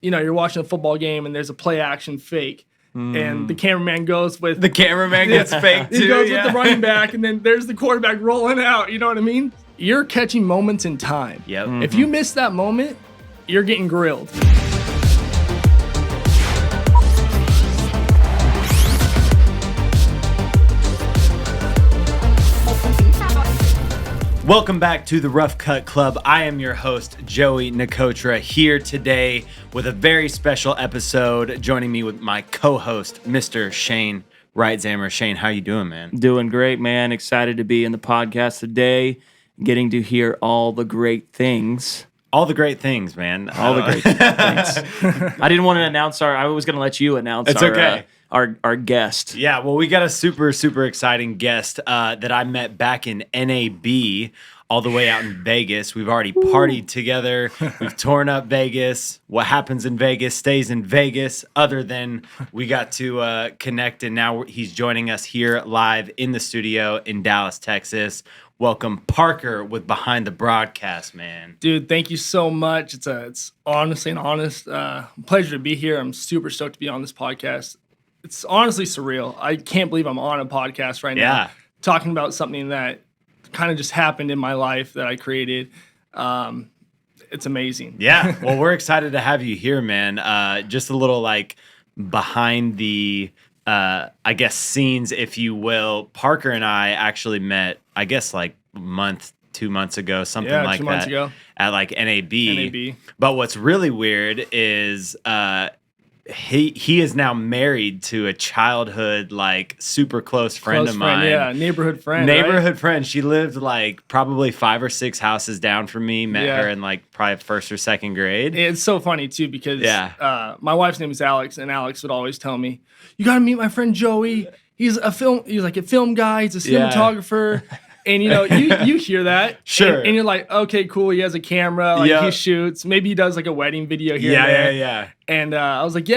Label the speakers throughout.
Speaker 1: you're watching a football game and there's a play action fake. And the cameraman goes with...
Speaker 2: The cameraman gets fake, too.
Speaker 1: He goes with the running back, and then there's the quarterback rolling out. You know what I mean? You're catching moments in time.
Speaker 2: Yep.
Speaker 1: If you miss that moment, you're getting grilled.
Speaker 2: Welcome back to the Rough Cut Club. I am your host, Joey Nkotra, here today with a very special episode. Joining me with my co-host, Mr. Shane Reitzhammer. Shane, how you doing, man?
Speaker 3: Doing great, man. Excited to be in the podcast today, getting to hear all the great things.
Speaker 2: All the great things, man.
Speaker 3: All the great things. I didn't want to announce I was going to let you announce our guest.
Speaker 2: Yeah, well, we got a super, super exciting guest that I met back in NAB, all the way out in Vegas. We've already partied together. We've torn up Vegas. What happens in Vegas stays in Vegas, other than we got to connect, and now he's joining us here live in the studio in Dallas, Texas. Welcome, Parker, with Behind the Broadcast, man.
Speaker 1: Dude, thank you so much. It's honestly an honest pleasure to be here. I'm super stoked to be on this podcast. It's honestly surreal. I can't believe I'm on a podcast right now talking about something that kind of just happened in my life that I created. It's amazing.
Speaker 2: Yeah, well, we're excited to have you here, man. Just a little behind the I guess scenes, if you will. Parker and I actually met, I guess, 2 months ago, something like
Speaker 1: 2 months ago.
Speaker 2: At NAB. But what's really weird is he is now married to a childhood super close friend of mine.
Speaker 1: Yeah, neighborhood friend.
Speaker 2: Friend. She lived probably 5 or 6 houses down from me. Met her in probably first or second grade.
Speaker 1: It's so funny too because my wife's name is Alex, and Alex would always tell me, "You got to meet my friend Joey. He's a film guy. He's a cinematographer." And you hear that,
Speaker 2: sure,
Speaker 1: and you're like, okay, cool. He has a camera, he shoots. Maybe he does a wedding video here.
Speaker 2: Yeah.
Speaker 1: And I was like,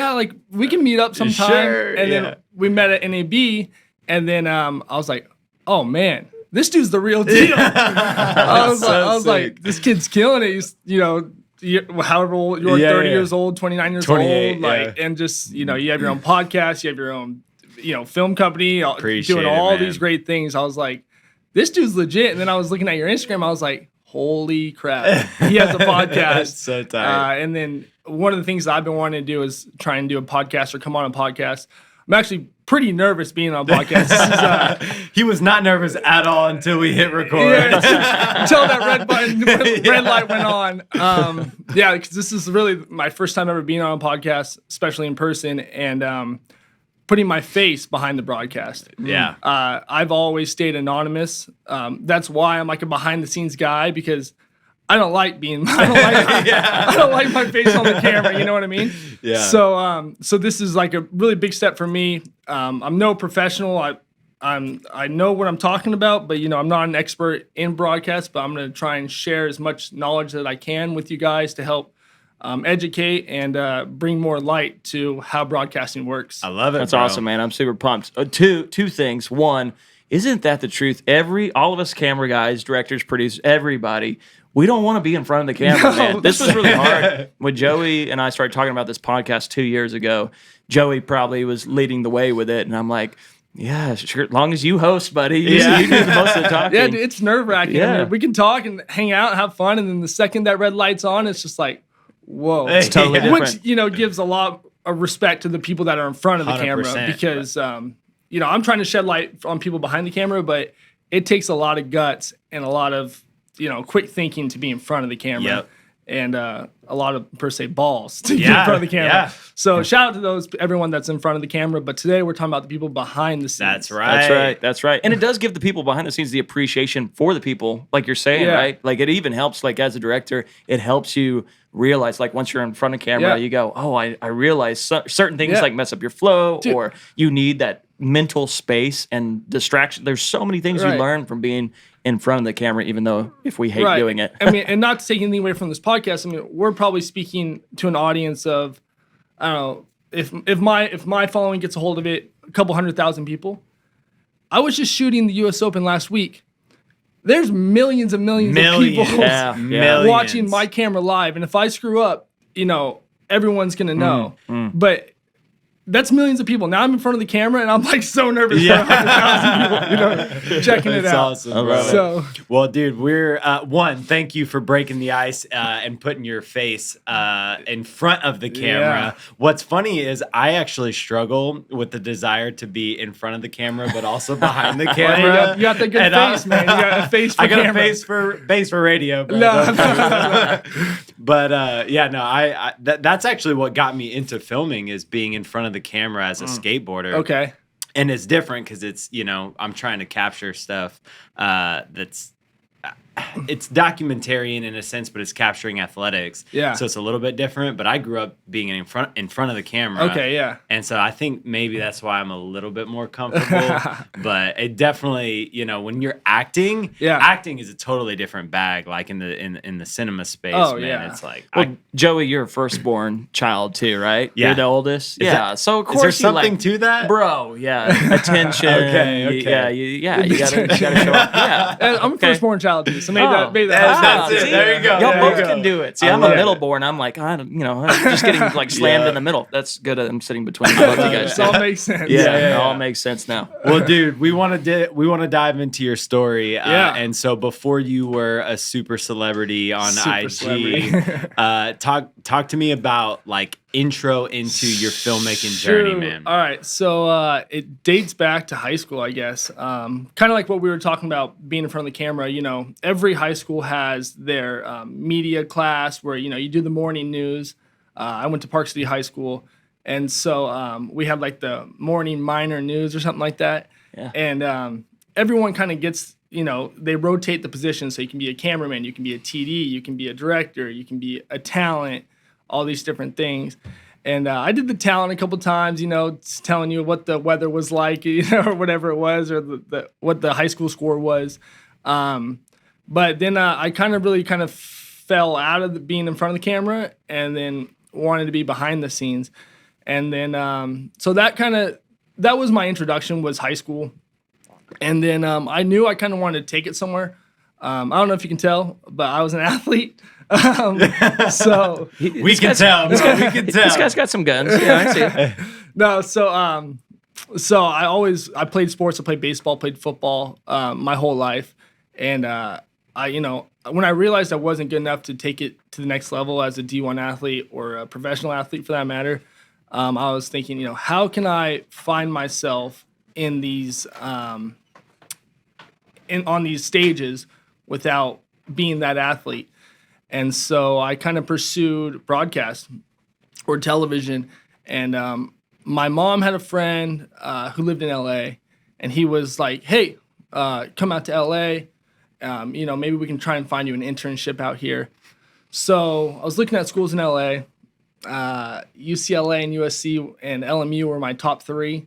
Speaker 1: we can meet up sometime.
Speaker 2: Sure,
Speaker 1: and then we met at NAB, and then I was like, oh man, this dude's the real deal. I was like, this kid's killing it. He's however old you're, 30 years old, 29 years old, and just you have your own podcast, you have your own film company, doing all these great things. I was like, this dude's legit. And then I was looking at your Instagram. I was like, holy crap. He has a podcast.
Speaker 2: That's so tight.
Speaker 1: And then one of the things that I've been wanting to do is try and do a podcast or come on a podcast. I'm actually pretty nervous being on a podcast.
Speaker 2: He was not nervous at all until we hit record.
Speaker 1: Until that red light went on. Because this is really my first time ever being on a podcast, especially in person. And putting my face behind the broadcast.
Speaker 2: Yeah.
Speaker 1: I've always stayed anonymous. That's why I'm a behind the scenes guy, because I don't like I don't like my face on the camera, you know what I mean?
Speaker 2: Yeah.
Speaker 1: So this is a really big step for me. I'm no professional. I know what I'm talking about, but I'm not an expert in broadcast, but I'm going to try and share as much knowledge that I can with you guys to help educate and bring more light to how broadcasting works.
Speaker 2: I love it.
Speaker 3: That's awesome, man. I'm super pumped. Two things. One, isn't that the truth? All of us camera guys, directors, producers, everybody, we don't want to be in front of the camera, man. This was really hard. When Joey and I started talking about this podcast 2 years ago, Joey probably was leading the way with it, and I'm like, yeah, sure. As long as you host, buddy, you do the most of the talking.
Speaker 1: Yeah, dude, it's nerve-wracking.
Speaker 3: Yeah.
Speaker 1: I mean, we can talk and hang out and have fun, and then the second that red light's on, it's just like, whoa.
Speaker 3: It's totally different.
Speaker 1: Which, gives a lot of respect to the people that are in front of the camera, because, I'm trying to shed light on people behind the camera, but it takes a lot of guts and a lot of, quick thinking to be in front of the camera.
Speaker 2: Yep.
Speaker 1: And a lot of, per se, balls to get in front of the camera.
Speaker 2: Yeah.
Speaker 1: So shout out to everyone that's in front of the camera. But today we're talking about the people behind the scenes.
Speaker 2: That's right.
Speaker 3: And it does give the people behind the scenes the appreciation for the people, like you're saying, right? It even helps, as a director, it helps you realize, once you're in front of camera, you go, oh, I realize certain things mess up your flow, or you need that mental space and distraction. There's so many things you learn from being in front of the camera, even though if we hate doing it.
Speaker 1: I mean, and not to take anything away from this podcast, we're probably speaking to an audience of, I don't know, if my following gets a hold of it, a couple 100,000 people. I was just shooting the U.S. Open last week. There's millions and millions of people watching my camera live, and if I screw up, everyone's gonna know. But that's millions of people. Now I'm in front of the camera and I'm like so nervous for 100,000 people, checking it out.
Speaker 2: Awesome, bro.
Speaker 1: So,
Speaker 2: well, dude, we're thank you for breaking the ice and putting your face in front of the camera. What's funny is I actually struggle with the desire to be in front of the camera, but also behind the camera.
Speaker 1: You got the good face, man. You got a face for camera.
Speaker 2: I got a face for radio. Bro.
Speaker 1: No.
Speaker 2: But that's actually what got me into filming is being in front of the camera as a skateboarder.
Speaker 1: Okay.
Speaker 2: And it's different because it's, I'm trying to capture stuff it's documentarian in a sense, but it's capturing athletics.
Speaker 1: Yeah.
Speaker 2: So it's a little bit different, but I grew up being in front of the camera.
Speaker 1: Okay, yeah.
Speaker 2: And so I think maybe that's why I'm a little bit more comfortable. But it definitely, when you're acting, acting is a totally different bag. Like in the cinema space, it's like
Speaker 3: Joey, you're a firstborn child too, right?
Speaker 2: Yeah.
Speaker 3: You're the oldest. So of course
Speaker 2: is there something to that,
Speaker 3: bro? Yeah, attention.
Speaker 2: Okay.
Speaker 3: You gotta show up. Yeah,
Speaker 1: And I'm a firstborn child too, so maybe that
Speaker 2: that's
Speaker 1: helps.
Speaker 2: it. There you go.
Speaker 3: Y'all
Speaker 2: There
Speaker 3: both
Speaker 2: you go.
Speaker 3: can do it. See, I'm a middleborn. I'm like, I'm just getting like slammed in the middle. That's good. I'm sitting between both you guys.
Speaker 1: It all makes sense.
Speaker 3: It all makes sense now.
Speaker 2: Well, dude, we want to dive into your story. And so before you were a super celebrity on IG, talk to me about like intro into your filmmaking journey, man.
Speaker 1: All right, so it dates back to high school, I guess. Kind of like what we were talking about, being in front of the camera. Every high school has their media class where you do the morning news. I went to Park City High School, and so we have like the morning minor news or something like that. Yeah. And everyone kind of gets, they rotate the positions. So you can be a cameraman, you can be a TD, you can be a director, you can be a talent, all these different things. And I did the talent a couple times, telling you what the weather was like, or whatever it was, or what the high school score was. But then I kind of fell out of being in front of the camera and then wanted to be behind the scenes. And then so that was my introduction, was high school. And then I knew I kind of wanted to take it somewhere. I don't know if you can tell, but I was an athlete. So
Speaker 2: we can tell. This
Speaker 3: guy's got some guns. Yeah, I see it.
Speaker 1: No, so I played sports. I played baseball, played football my whole life, and when I realized I wasn't good enough to take it to the next level as a D1 athlete or a professional athlete for that matter, I was thinking, how can I find myself in these on these stages without being that athlete. And so I kind of pursued broadcast or television. And my mom had a friend who lived in LA, and he was like, hey, come out to LA. Maybe we can try and find you an internship out here. So I was looking at schools in LA. UCLA and USC and LMU were my top three.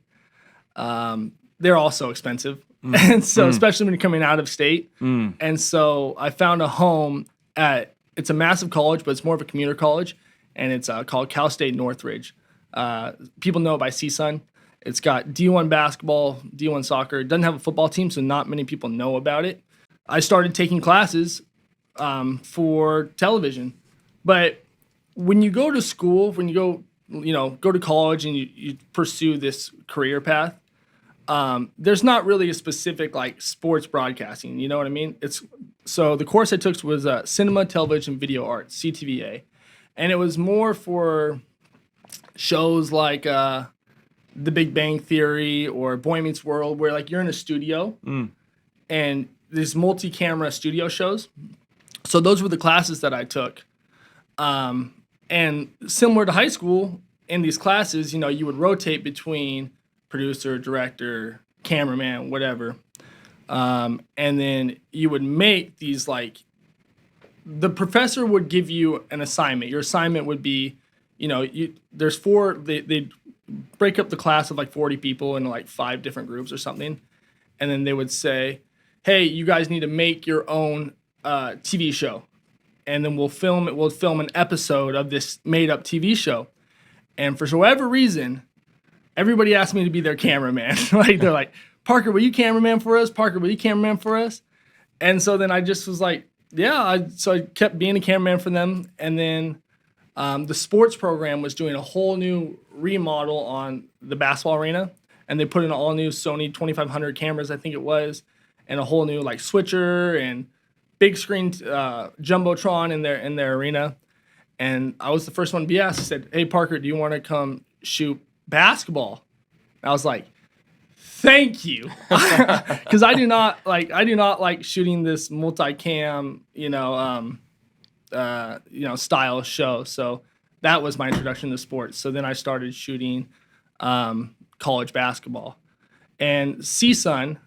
Speaker 1: They're all so expensive. And so, especially when you're coming out of state. And so I found a home it's a massive college, but it's more of a commuter college. And it's called Cal State Northridge. People know it by CSUN. It's got D1 basketball, D1 soccer. It doesn't have a football team, so not many people know about it. I started taking classes for television. But when you go to school, when you go to college and you pursue this career path, there's not really a specific like sports broadcasting. You know what I mean? So the course I took was Cinema, Television, Video Arts, CTVA. And it was more for shows like The Big Bang Theory or Boy Meets World, where like you're in a studio and there's multi-camera studio shows. So those were the classes that I took. And similar to high school, in these classes, you would rotate between producer, director, cameraman, whatever. And then you would make these the professor would give you an assignment. Your assignment would be, there's they break up the class of 40 people into 5 different groups or something. And then they would say, hey, you guys need to make your own TV show. And then we'll film an episode of this made up TV show. And for whatever reason, everybody asked me to be their cameraman. They're like, Parker, will you cameraman for us? Parker, will you cameraman for us? And so then I just was like, yeah. So I kept being a cameraman for them. And then the sports program was doing a whole new remodel on the basketball arena, and they put in all new Sony 2500 cameras, I think it was, and a whole new like switcher and big screen jumbotron in their arena. And I was the first one to be asked. I said, "Hey Parker, do you want to come shoot basketball?" And I was like, "Thank you," because I do not like shooting this multicam, style show. So that was my introduction to sports. So then I started shooting college basketball. And CSUN,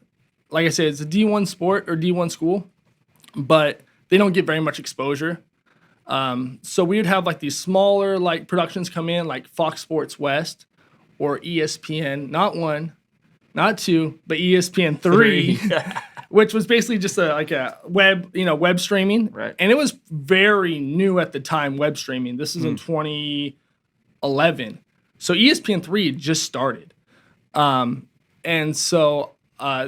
Speaker 1: like I said, it's a D1 sport or D1 school, but they don't get very much exposure. So we would have like these smaller like productions come in, like Fox Sports West or ESPN, not 1, not 2, but ESPN 3. Which was basically just a web streaming.
Speaker 3: Right.
Speaker 1: And it was very new at the time, web streaming. This is in 2011. So ESPN 3 just started. And so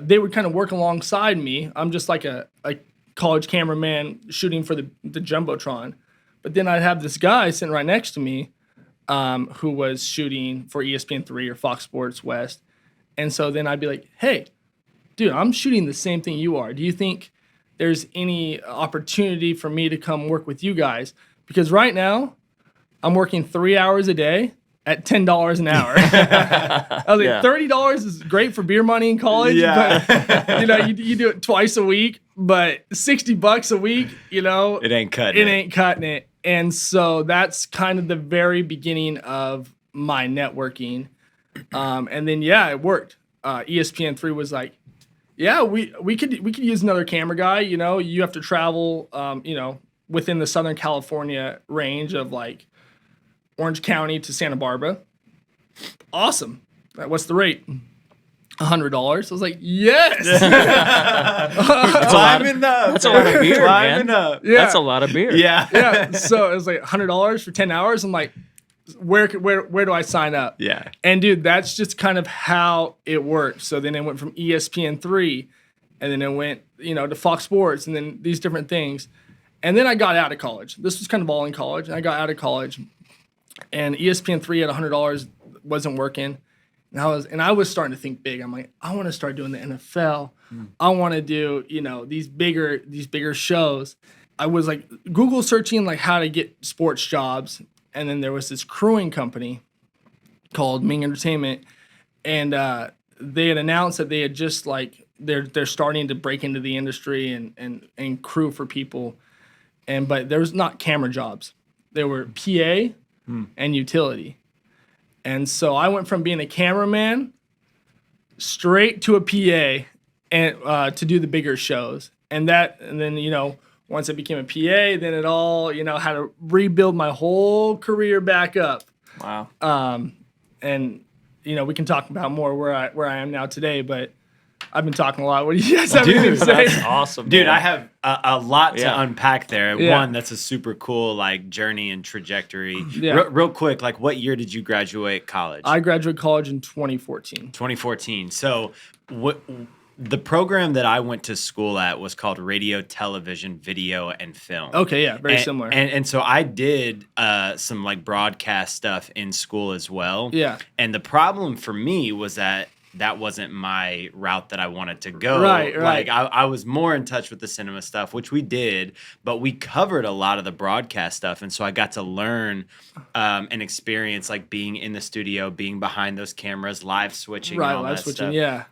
Speaker 1: they would kind of work alongside me. I'm just like a college cameraman shooting for the Jumbotron. But then I'd have this guy sitting right next to me who was shooting for ESPN 3 or Fox Sports West. And so then I'd be like, "Hey, dude, I'm shooting the same thing you are. Do you think there's any opportunity for me to come work with you guys? Because right now, I'm working 3 hours a day at $10 an hour." I was like, $30 is great for beer money in college, but you do it twice a week, but $60 a week,
Speaker 2: it ain't cutting
Speaker 1: it. And so that's kind of the very beginning of my networking. And then it worked. ESPN 3 was like, "Yeah, we could use another camera guy. You have to travel, within the Southern California range of like Orange County to Santa Barbara." Awesome. What's the rate? $100. I was like, "Yes."
Speaker 3: That's a lot of beer, man.
Speaker 1: Yeah.
Speaker 3: That's a lot of beer.
Speaker 1: Yeah. So it was like $100 for 10 hours. I'm like, where do I sign up?
Speaker 2: Yeah.
Speaker 1: And dude, that's just kind of how it worked. So then it went from ESPN 3, and then it went, to Fox Sports, and then these different things. And then I got out of college. This was kind of all in college. And I got out of college, and ESPN 3 at $100 wasn't working. And I was starting to think big. I'm like, I want to start doing the NFL. I want to do, these bigger shows. I was like Google searching like how to get sports jobs. And then there was this crewing company called Ming Entertainment, and they had announced that they had just like they're starting to break into the industry and crew for people, but there was not camera jobs. There were PA and utility, and so I went from being a cameraman straight to a PA and to do the bigger shows, and then once I became a PA, then it all, had to rebuild my whole career back up.
Speaker 3: Wow.
Speaker 1: And we can talk about more where I am now today, but I've been talking a lot. What do you guys have to say?
Speaker 3: That's awesome,
Speaker 2: dude.
Speaker 3: man.
Speaker 2: I have a lot to unpack there.
Speaker 1: Yeah.
Speaker 2: One, that's a super cool like journey and trajectory.
Speaker 1: Yeah.
Speaker 2: Real quick, like what year did you graduate college?
Speaker 1: I graduated college in 2014.
Speaker 2: 2014. So what? The program that I went to school at was called Radio, Television, Video, and Film.
Speaker 1: Okay, yeah, very similar.
Speaker 2: And so I did some like broadcast stuff in school as well.
Speaker 1: Yeah.
Speaker 2: And the problem for me was that wasn't my route that I wanted to go.
Speaker 1: Right.
Speaker 2: Like I was more in touch with the cinema stuff, which we did, but we covered a lot of the broadcast stuff. And so I got to learn and experience like being in the studio, being behind those cameras, live switching, and all
Speaker 1: live
Speaker 2: that
Speaker 1: switching,
Speaker 2: stuff.
Speaker 1: yeah.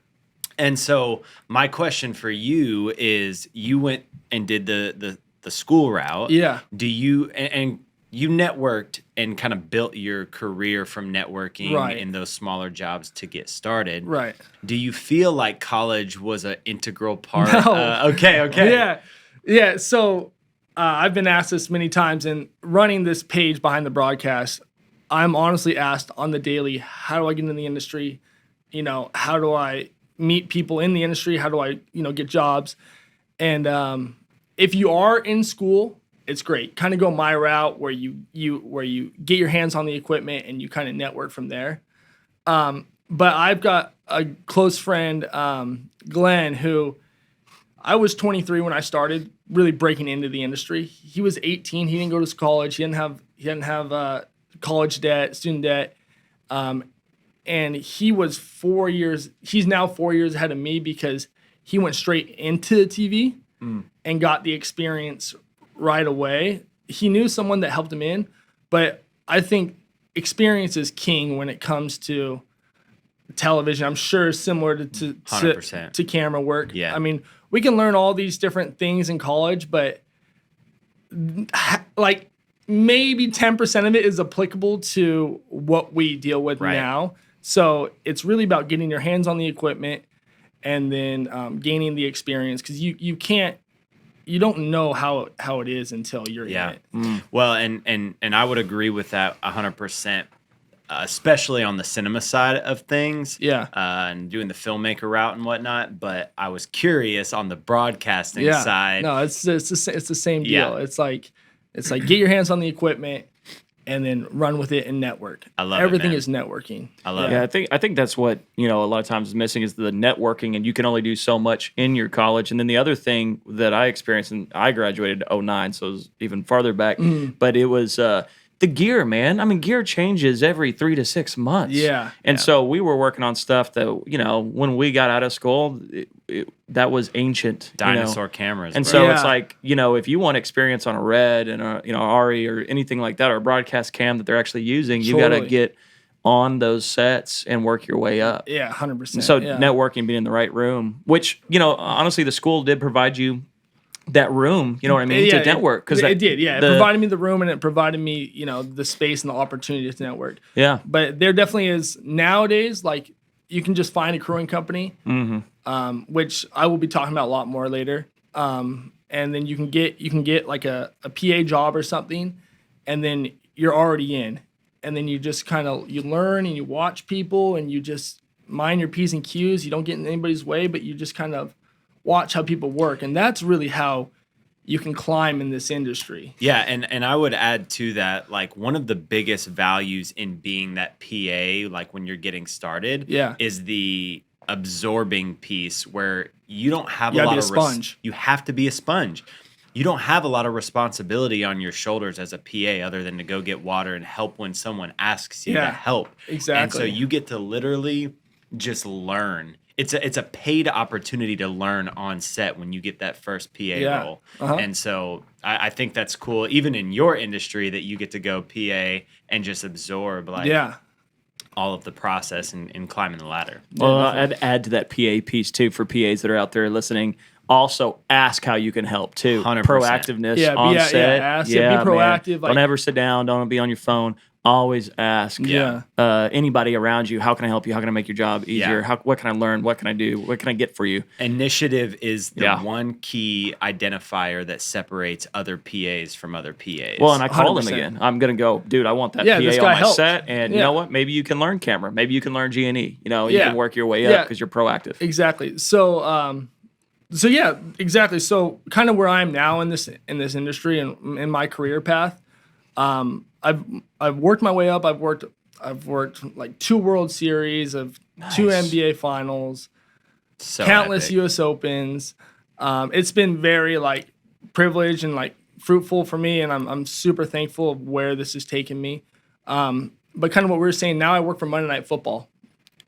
Speaker 2: And so my question for you is, you went and did the school route.
Speaker 1: Yeah.
Speaker 2: Do you and you networked and kind of built your career from networking in those smaller jobs to get started.
Speaker 1: Right.
Speaker 2: Do you feel like college was an integral part?
Speaker 1: No.
Speaker 2: Okay.
Speaker 1: Yeah. So I've been asked this many times, and running this page behind the broadcast, I'm honestly asked on the daily, how do I get into the industry? How do I meet people in the industry? How do I, get jobs? And if you are in school, it's great. Kind of go my route where you get your hands on the equipment and you kind of network from there. But I've got a close friend, Glenn, who I was 23 when I started really breaking into the industry. He was 18. He didn't go to college. He didn't have He didn't have college debt, student debt. And he was 4 years. He's now 4 years ahead of me because he went straight into TV and got the experience right away. He knew someone that helped him in, but I think experience is king when it comes to television. I'm sure similar to
Speaker 2: 100%.
Speaker 1: to camera work.
Speaker 2: Yeah.
Speaker 1: I mean, we can learn all these different things in college, but like maybe 10% of it is applicable to what we deal with now. So it's really about getting your hands on the equipment and then gaining the experience, because you don't know how it is until you're in it.
Speaker 2: Well, and I would agree with that 100%, especially on the cinema side of things. And doing the filmmaker route and whatnot. But I was curious on the broadcasting side.
Speaker 1: No, it's the same deal. It's like get your hands on the equipment and then run with it and network.
Speaker 2: I love
Speaker 1: everything
Speaker 2: it,
Speaker 1: is networking.
Speaker 2: I love it.
Speaker 3: I think that's what, a lot of times is missing is the networking, and you can only do so much in your college. And then the other thing that I experienced, and I graduated in 2009, so it was even farther back, but it was the gear, man. I mean, gear changes every 3 to 6 months. And so we were working on stuff that, when we got out of school, that was ancient.
Speaker 2: Dinosaur cameras.
Speaker 3: And so it's like, if you want experience on a Red and a, Ari or anything like that, or a broadcast cam that they're actually using, you got to get on those sets and work your way up.
Speaker 1: 100%.
Speaker 3: So networking, being in the right room, which, honestly, the school did provide you that room, you know what I mean, to network. Because
Speaker 1: it did, It provided me the room, and it provided me, the space and the opportunity to network. But there definitely is nowadays, like, you can just find a crewing company, which I will be talking about a lot more later. And then you can get like a PA job or something, and then you're already in. And then you just you learn and you watch people and you just mind your P's and Q's. You don't get in anybody's way, but you just kind of watch how people work. And that's really how you can climb in this industry.
Speaker 2: Yeah, and I would add to that, like, one of the biggest values in being that PA, like when you're getting started, is the absorbing piece, where you don't have a lot of
Speaker 1: sponge.
Speaker 2: You have to be a sponge. You don't have a lot of responsibility on your shoulders as a PA other than to go get water and help when someone asks you to help.
Speaker 1: Exactly.
Speaker 2: And so you get to literally just learn. It's a paid opportunity to learn on set when you get that first PA role. And so I think that's cool, even in your industry, that you get to go PA and just absorb all of the process and climbing the ladder.
Speaker 3: Well, I'd add to that PA piece too, for PAs that are out there listening. Also, ask how you can help too.
Speaker 2: 100%.
Speaker 3: Proactiveness on set.
Speaker 1: Ask, be proactive.
Speaker 3: Don't ever sit down. Don't be on your phone. Always ask. Anybody around you, how can I help you? How can I make your job easier? What can I learn? What can I do? What can I get for you?
Speaker 2: Initiative is the one key identifier that separates other PAs from other PAs.
Speaker 3: Well, and I call them again. I'm going to go, dude, I want that PA on my set. And you know what? Maybe you can learn camera. Maybe you can learn G&E. You can work your way up because you're proactive.
Speaker 1: Exactly. So, exactly. So kind of where I am now in this industry and in my career path, I've worked my way up. I've worked like 2 World Series, of 2 NBA Finals, countless epic. US Opens. It's been very like privileged and like fruitful for me, and I'm super thankful of where this has taken me. But kind of what we were saying, now I work for Monday Night Football,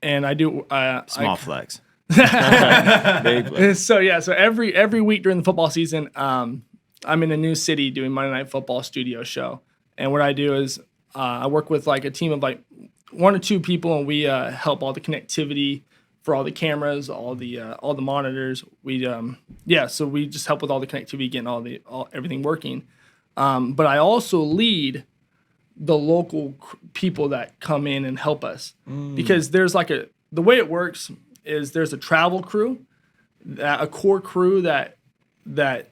Speaker 1: and I do
Speaker 2: small flex.
Speaker 1: So every week during the football season, I'm in a new city doing Monday Night Football studio show. And what I do is I work with like a team of like 1 or 2 people, and we help all the connectivity for all the cameras, all the monitors. So we just help with all the connectivity, getting everything working. But I also lead the local people that come in and help us, because there's like the way it works is there's a travel crew, a core crew that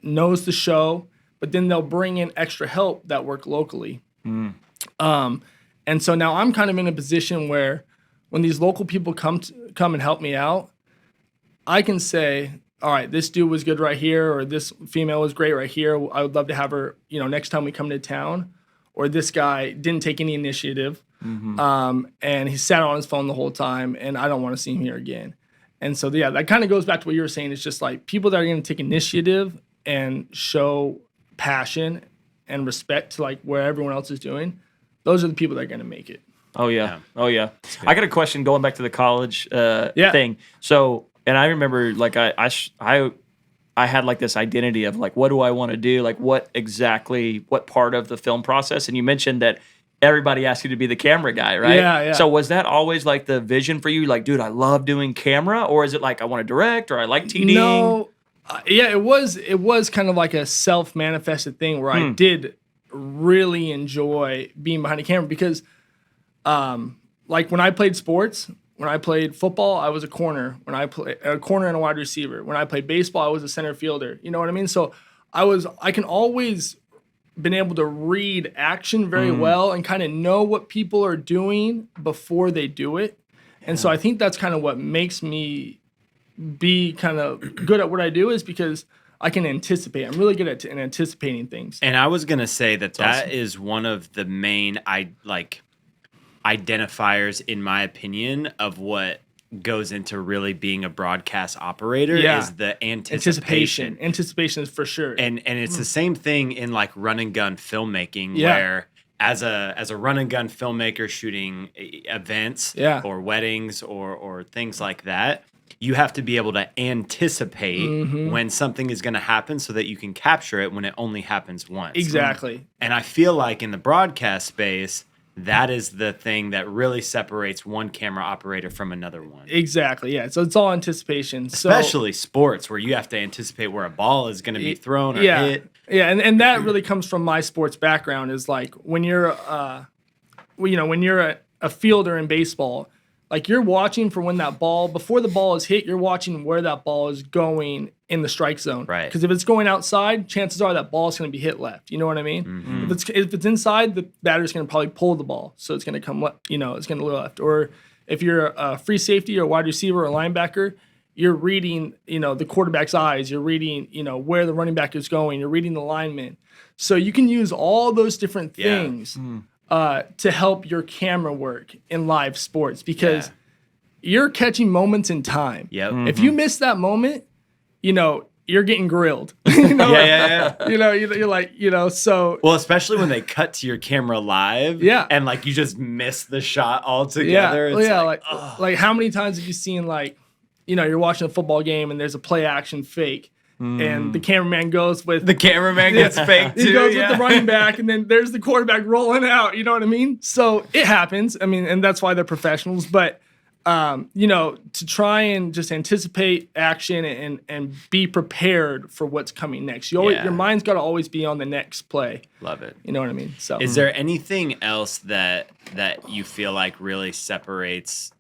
Speaker 1: knows the show, but then they'll bring in extra help that work locally. And so now I'm kind of in a position where when these local people come and help me out, I can say, all right, this dude was good right here, or this female was great right here. I would love to have her, next time we come to town. Or this guy didn't take any initiative, and he sat on his phone the whole time, and I don't want to see him here again. And so, that kind of goes back to what you were saying. It's just like people that are going to take initiative and show passion and respect to like where everyone else is doing, those are the people that are going to make it.
Speaker 3: Oh yeah. I got a question going back to the college
Speaker 1: Yeah.
Speaker 3: thing. So, and I remember like I had like this identity of like, what do I want to do? Like what part of the film process? And you mentioned that everybody asked you to be the camera guy, right?
Speaker 1: Yeah.
Speaker 3: So was that always like the vision for you? Like, dude, I love doing camera, or is it like I want to direct, or I like TDing?
Speaker 1: No, yeah, it was kind of like a self-manifested thing where I did really enjoy being behind the camera because, like when I played sports, when I played football, I was a corner. When I played a corner and a wide receiver. When I played baseball, I was a center fielder. You know what I mean? So I can always been able to read action very well and kind of know what people are doing before they do it. And so I think that's kind of what makes me be kind of good at what I do is because I can anticipate. I'm really good at anticipating things.
Speaker 2: And I was going to say that is one of the main identifiers, in my opinion, of what goes into really being a broadcast operator is the anticipation.
Speaker 1: Anticipation is for sure.
Speaker 2: And it's the same thing in like run and gun filmmaking where as a run and gun filmmaker shooting events or weddings or things like that, you have to be able to anticipate when something is going to happen so that you can capture it when it only happens once.
Speaker 1: Exactly.
Speaker 2: And I feel like in the broadcast space, that is the thing that really separates one camera operator from another one.
Speaker 1: Exactly, yeah. So it's all anticipation.
Speaker 2: Especially sports, where you have to anticipate where a ball is going to be thrown or hit.
Speaker 1: Yeah, and that really comes from my sports background. Is like when you're, when you're a fielder in baseball, like you're watching for when that ball, before the ball is hit, you're watching where that ball is going in the strike zone.
Speaker 2: Right.
Speaker 1: Because if it's going outside, chances are that ball is going to be hit left. You know what I mean? Mm-hmm. If it's inside, the batter's going to probably pull the ball, so it's going to come left. It's going to go left. Or if you're a free safety or wide receiver or linebacker, you're reading, the quarterback's eyes. You're reading, where the running back is going. You're reading the lineman. So you can use all those different things to help your camera work in live sports because you're catching moments in time.
Speaker 2: Yep.
Speaker 1: If you miss that moment, you're getting grilled.
Speaker 2: You're
Speaker 1: like, so.
Speaker 2: Well, especially when they cut to your camera live.
Speaker 1: Yeah.
Speaker 2: And like you just miss the shot altogether.
Speaker 1: Like how many times have you seen you're watching a football game and there's a play action fake. And the cameraman goes with
Speaker 2: the cameraman gets fake too.
Speaker 1: He goes with the running back, and then there's the quarterback rolling out. You know what I mean? So it happens. I mean, and that's why they're professionals. But to try and just anticipate action and be prepared for what's coming next. Your mind's got to always be on the next play.
Speaker 2: Love it.
Speaker 1: You know what I mean? So
Speaker 2: is there anything else that you feel like really separates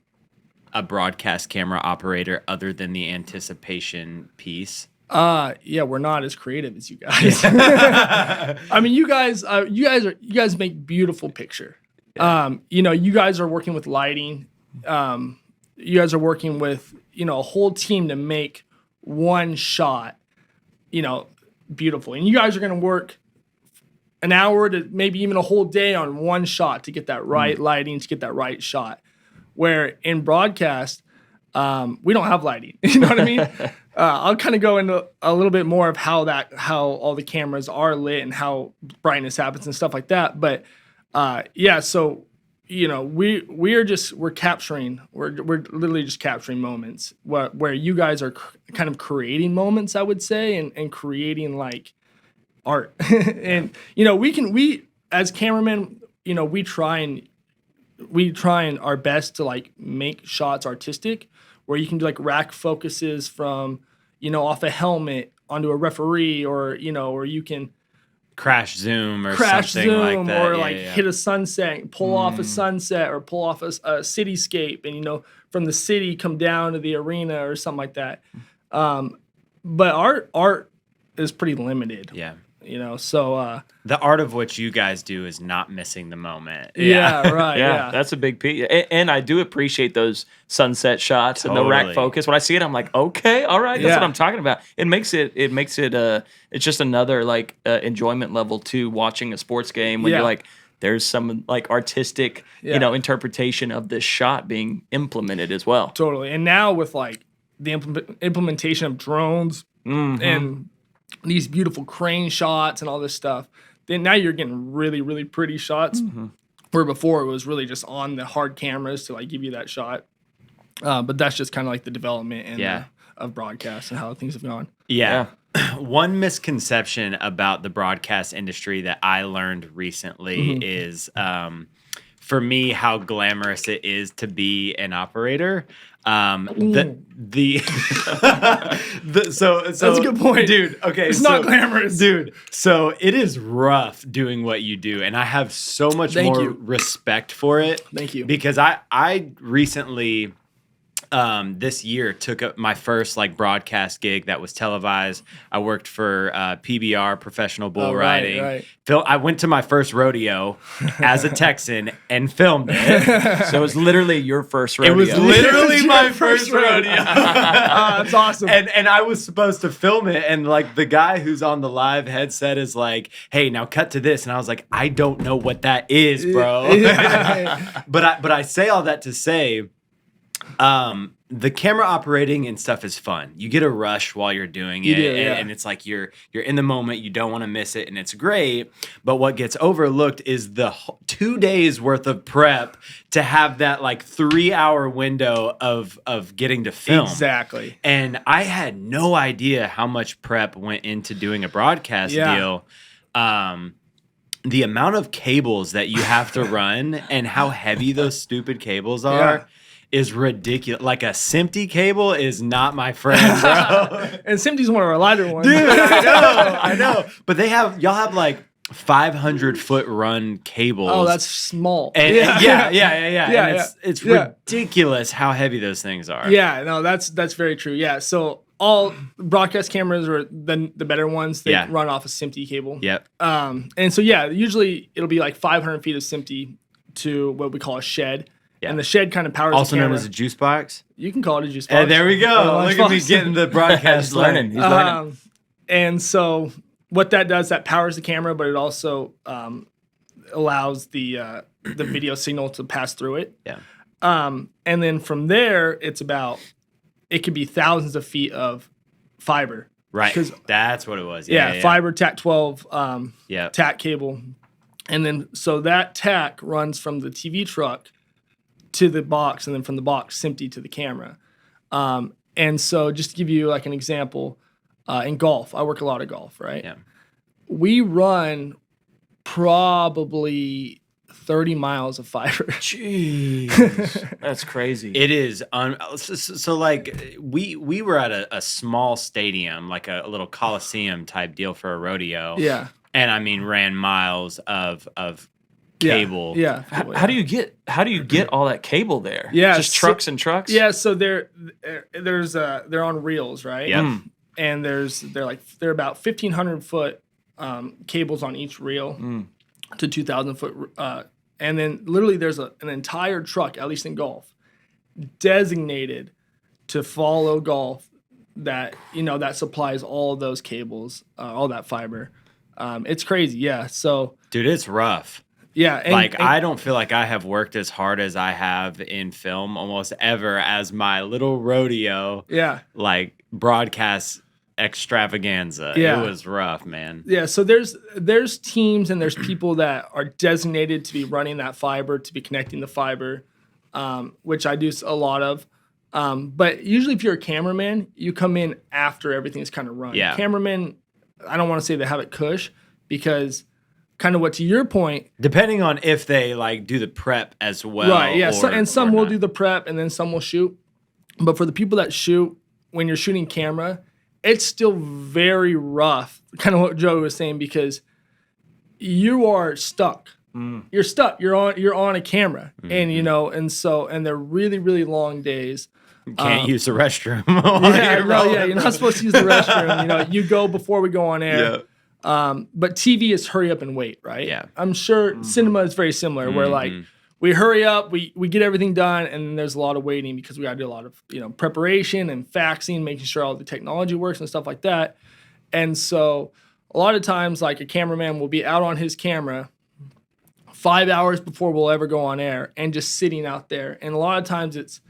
Speaker 2: a broadcast camera operator other than the anticipation piece?
Speaker 1: We're not as creative as you guys. I mean, you guys make beautiful picture.
Speaker 2: Yeah.
Speaker 1: You guys are working with lighting. You guys are working with, a whole team to make one shot, beautiful. And you guys are going to work an hour to maybe even a whole day on one shot to get that right lighting, to get that right shot. Where in broadcast, we don't have lighting. You know what I mean? I'll kind of go into a little bit more of how all the cameras are lit and how brightness happens and stuff like that. But so we're capturing. We're literally just capturing moments where you guys are kind of creating moments, I would say, and creating like art. And we as cameramen, we try and our best to like make shots artistic, where you can do like rack focuses from off a helmet onto a referee, or you can
Speaker 2: crash zoom like that,
Speaker 1: or hit a sunset, pull off a sunset, or pull off a cityscape, and from the city come down to the arena or something like that. But art is pretty limited.
Speaker 2: Yeah.
Speaker 1: So
Speaker 2: the art of what you guys do is not missing the moment.
Speaker 1: Yeah, right. Yeah,
Speaker 3: that's a big piece. And I do appreciate those sunset shots and the rack focus. When I see it, I'm like, okay, all right, that's what I'm talking about. It makes it it's just another like enjoyment level to watching a sports game when you're like, there's some like artistic, interpretation of this shot being implemented as well.
Speaker 1: Totally. And now with like the implementation of drones and these beautiful crane shots and all this stuff, then now you're getting really, really pretty shots. Where before it was really just on the hard cameras to like give you that shot. But that's just kind of like the development and of broadcast and how things have gone.
Speaker 2: Yeah. One misconception about the broadcast industry that I learned recently is, for me, how glamorous it is to be an operator. So
Speaker 1: That's a good point,
Speaker 2: dude. Okay,
Speaker 1: it's not glamorous,
Speaker 2: dude. So it is rough doing what you do, and I have so much more respect for it.
Speaker 1: Thank you,
Speaker 2: because I recently. This year took up my first like broadcast gig that was televised. I worked for PBR, Professional Bull Riding.
Speaker 1: Right.
Speaker 2: I went to my first rodeo as a Texan and filmed it.
Speaker 3: So it was literally your first rodeo.
Speaker 2: It was literally my first rodeo.
Speaker 1: That's awesome.
Speaker 2: And I was supposed to film it, and like the guy who's on the live headset is like, "Hey, now cut to this," and I was like, "I don't know what that is, bro." But I say all that to say. The camera operating and stuff is fun. You get a rush while you're doing it, and it's like you're in the moment. You don't want to miss it, and it's great. But what gets overlooked is the 2 days worth of prep to have that like 3-hour window of getting to film.
Speaker 1: Exactly.
Speaker 2: And I had no idea how much prep went into doing a broadcast deal. The amount of cables that you have to run and how heavy those stupid cables are. Is ridiculous. Like a SMPTE cable is not my friend, bro.
Speaker 1: And SMPTE's one of our lighter ones.
Speaker 2: Dude, I know. But y'all have like 500-foot run cables.
Speaker 1: Oh, that's small.
Speaker 2: And, and it's ridiculous how heavy those things are.
Speaker 1: Yeah, no, that's very true. Yeah, so all broadcast cameras are the better ones. They run off a SMPTE cable.
Speaker 2: Yep.
Speaker 1: And so usually it'll be like 500 feet of SMPTE to what we call a shed. Yeah. And the shed kind of powers
Speaker 2: also
Speaker 1: the camera.
Speaker 2: known as a juice box.
Speaker 1: You can call it a juice box.
Speaker 2: Hey, there we go. Look at me getting the broadcast.
Speaker 3: He's learning.
Speaker 1: And so what that does, that powers the camera, but it also allows the video signal to pass through it.
Speaker 2: Yeah.
Speaker 1: And then from there, it could be thousands of feet of fiber.
Speaker 2: Right. That's what it was.
Speaker 1: Fiber TAC-12 TAC cable. And then so that TAC runs from the TV truck to the box, and then from the box, SMPTE to the camera. And so just to give you like an example, in golf, I work a lot of golf, right?
Speaker 2: Yeah. We
Speaker 1: run probably 30 miles of fiber.
Speaker 3: Jeez. That's crazy.
Speaker 2: It is. So like we were at a small stadium, like a little Coliseum type deal for a rodeo.
Speaker 1: Yeah.
Speaker 2: And I mean, ran miles of cable.
Speaker 1: Yeah.
Speaker 3: How do you get all that cable there?
Speaker 1: Yeah.
Speaker 3: Just trucks and trucks?
Speaker 1: Yeah. So they're on reels, right?
Speaker 2: Yeah.
Speaker 1: And they're about 1,500 foot cables on each reel to 2,000 foot. And then literally there's an entire truck, at least in golf, designated to follow golf that supplies all of those cables, all that fiber. It's crazy. Yeah. So
Speaker 2: dude, it's rough.
Speaker 1: Yeah.
Speaker 2: I don't feel like I have worked as hard as I have in film almost ever as my little rodeo.
Speaker 1: Yeah.
Speaker 2: Like broadcast extravaganza.
Speaker 1: Yeah.
Speaker 2: It was rough, man.
Speaker 1: Yeah. So there's teams and there's people that are designated to be running that fiber, to be connecting the fiber, which I do a lot of. But usually if you're a cameraman, you come in after everything's kind of run.
Speaker 2: Yeah.
Speaker 1: Cameramen, I don't want to say they have it cush, because kind of what to your point,
Speaker 2: depending on if they like do the prep as well.
Speaker 1: Right, yeah. Some will do the prep and then some will shoot. But for the people that shoot, when you're shooting camera, it's still very rough, kind of what Joe was saying, because you are stuck. You're stuck. You're on a camera. And and they're really, really long days.
Speaker 2: You can't use the restroom.
Speaker 1: You're not supposed to use the restroom. You go before we go on air.
Speaker 2: Yeah.
Speaker 1: But TV is hurry up and wait, right?
Speaker 2: Yeah.
Speaker 1: I'm sure cinema is very similar, where like we hurry up, we get everything done, and then there's a lot of waiting because we got to do a lot of preparation and faxing, making sure all the technology works and stuff like that. And so a lot of times, like a cameraman will be out on his camera 5 hours before we'll ever go on air and just sitting out there. And a lot of times it's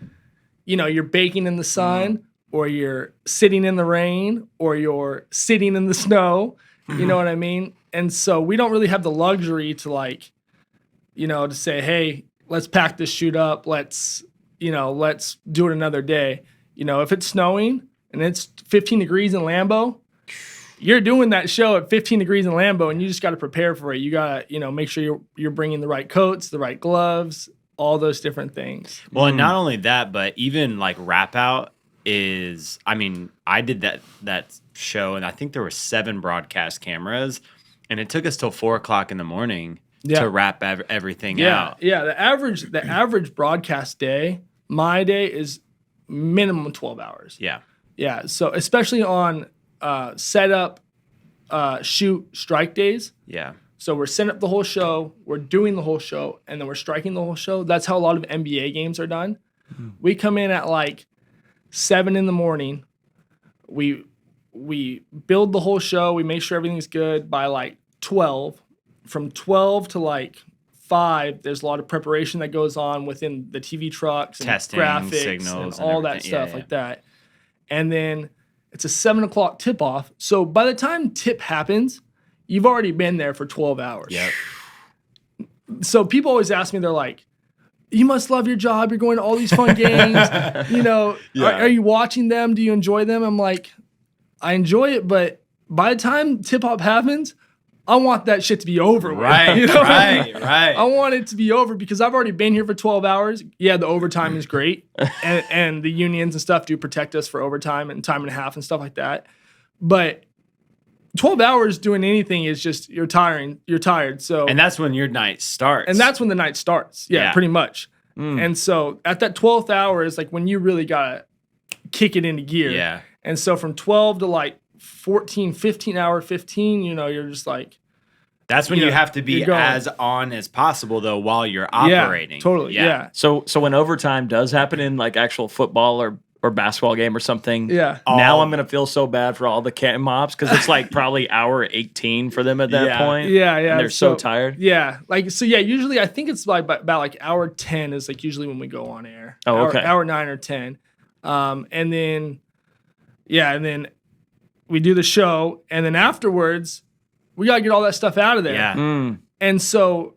Speaker 1: you're baking in the sun, or you're sitting in the rain, or you're sitting in the snow, You know what I mean? And so we don't really have the luxury to like, to say, hey, let's pack this shoot up. Let's do it another day. If it's snowing and it's 15 degrees in Lambeau, you're doing that show at 15 degrees in Lambeau, and you just got to prepare for it. You got to, make sure you're bringing the right coats, the right gloves, all those different things.
Speaker 2: Well, and not only that, but even like wrap out is, I did that show, and I think there were 7 broadcast cameras, and it took us till 4:00 in the morning to wrap everything out.
Speaker 1: Yeah, the average broadcast day, my day, is minimum 12 hours.
Speaker 2: Yeah.
Speaker 1: Yeah, so especially on setup, shoot, strike days.
Speaker 2: Yeah.
Speaker 1: So we're setting up the whole show, we're doing the whole show, and then we're striking the whole show. That's how a lot of NBA games are done. Mm-hmm. We come in at like 7 in the morning. We build the whole show. We make sure everything's good by like 12. From 12 to like 5, there's a lot of preparation that goes on within the TV trucks and
Speaker 2: testing,
Speaker 1: graphics
Speaker 2: signals,
Speaker 1: and all that stuff like that. And then it's a 7 o'clock tip off. So by the time tip happens, you've already been there for 12 hours.
Speaker 2: Yep.
Speaker 1: So people always ask me, they're like, you must love your job. You're going to all these fun games. Are you watching them? Do you enjoy them? I'm like, I enjoy it, but by the time tip off happens, I want that shit to be over with.
Speaker 2: Right, right.
Speaker 1: I want it to be over because I've already been here for 12 hours. Yeah, the overtime is great. and the unions and stuff do protect us for overtime and time and a half and stuff like that. But 12 hours doing anything is just, you're tired. So,
Speaker 2: and that's when your night starts.
Speaker 1: And that's when the night starts. Yeah. Pretty much. And so at that 12th hour is like when you really got to kick it into gear.
Speaker 2: Yeah.
Speaker 1: And so from 12 to like 15 hour 15, you're just like,
Speaker 2: that's when you have to be as on as possible though while you're operating.
Speaker 1: Yeah, totally. Yeah.
Speaker 3: So when overtime does happen in like actual football or basketball game or something, now I'm gonna feel so bad for all the cam mops because it's like probably hour 18 for them at that point.
Speaker 1: Yeah.
Speaker 3: And they're so tired.
Speaker 1: Yeah. Usually I think it's like about like hour 10 is like usually when we go on air.
Speaker 3: Oh, okay.
Speaker 1: Hour 9 or 10. And then we do the show, and then afterwards, we gotta get all that stuff out of there.
Speaker 2: Yeah.
Speaker 1: And so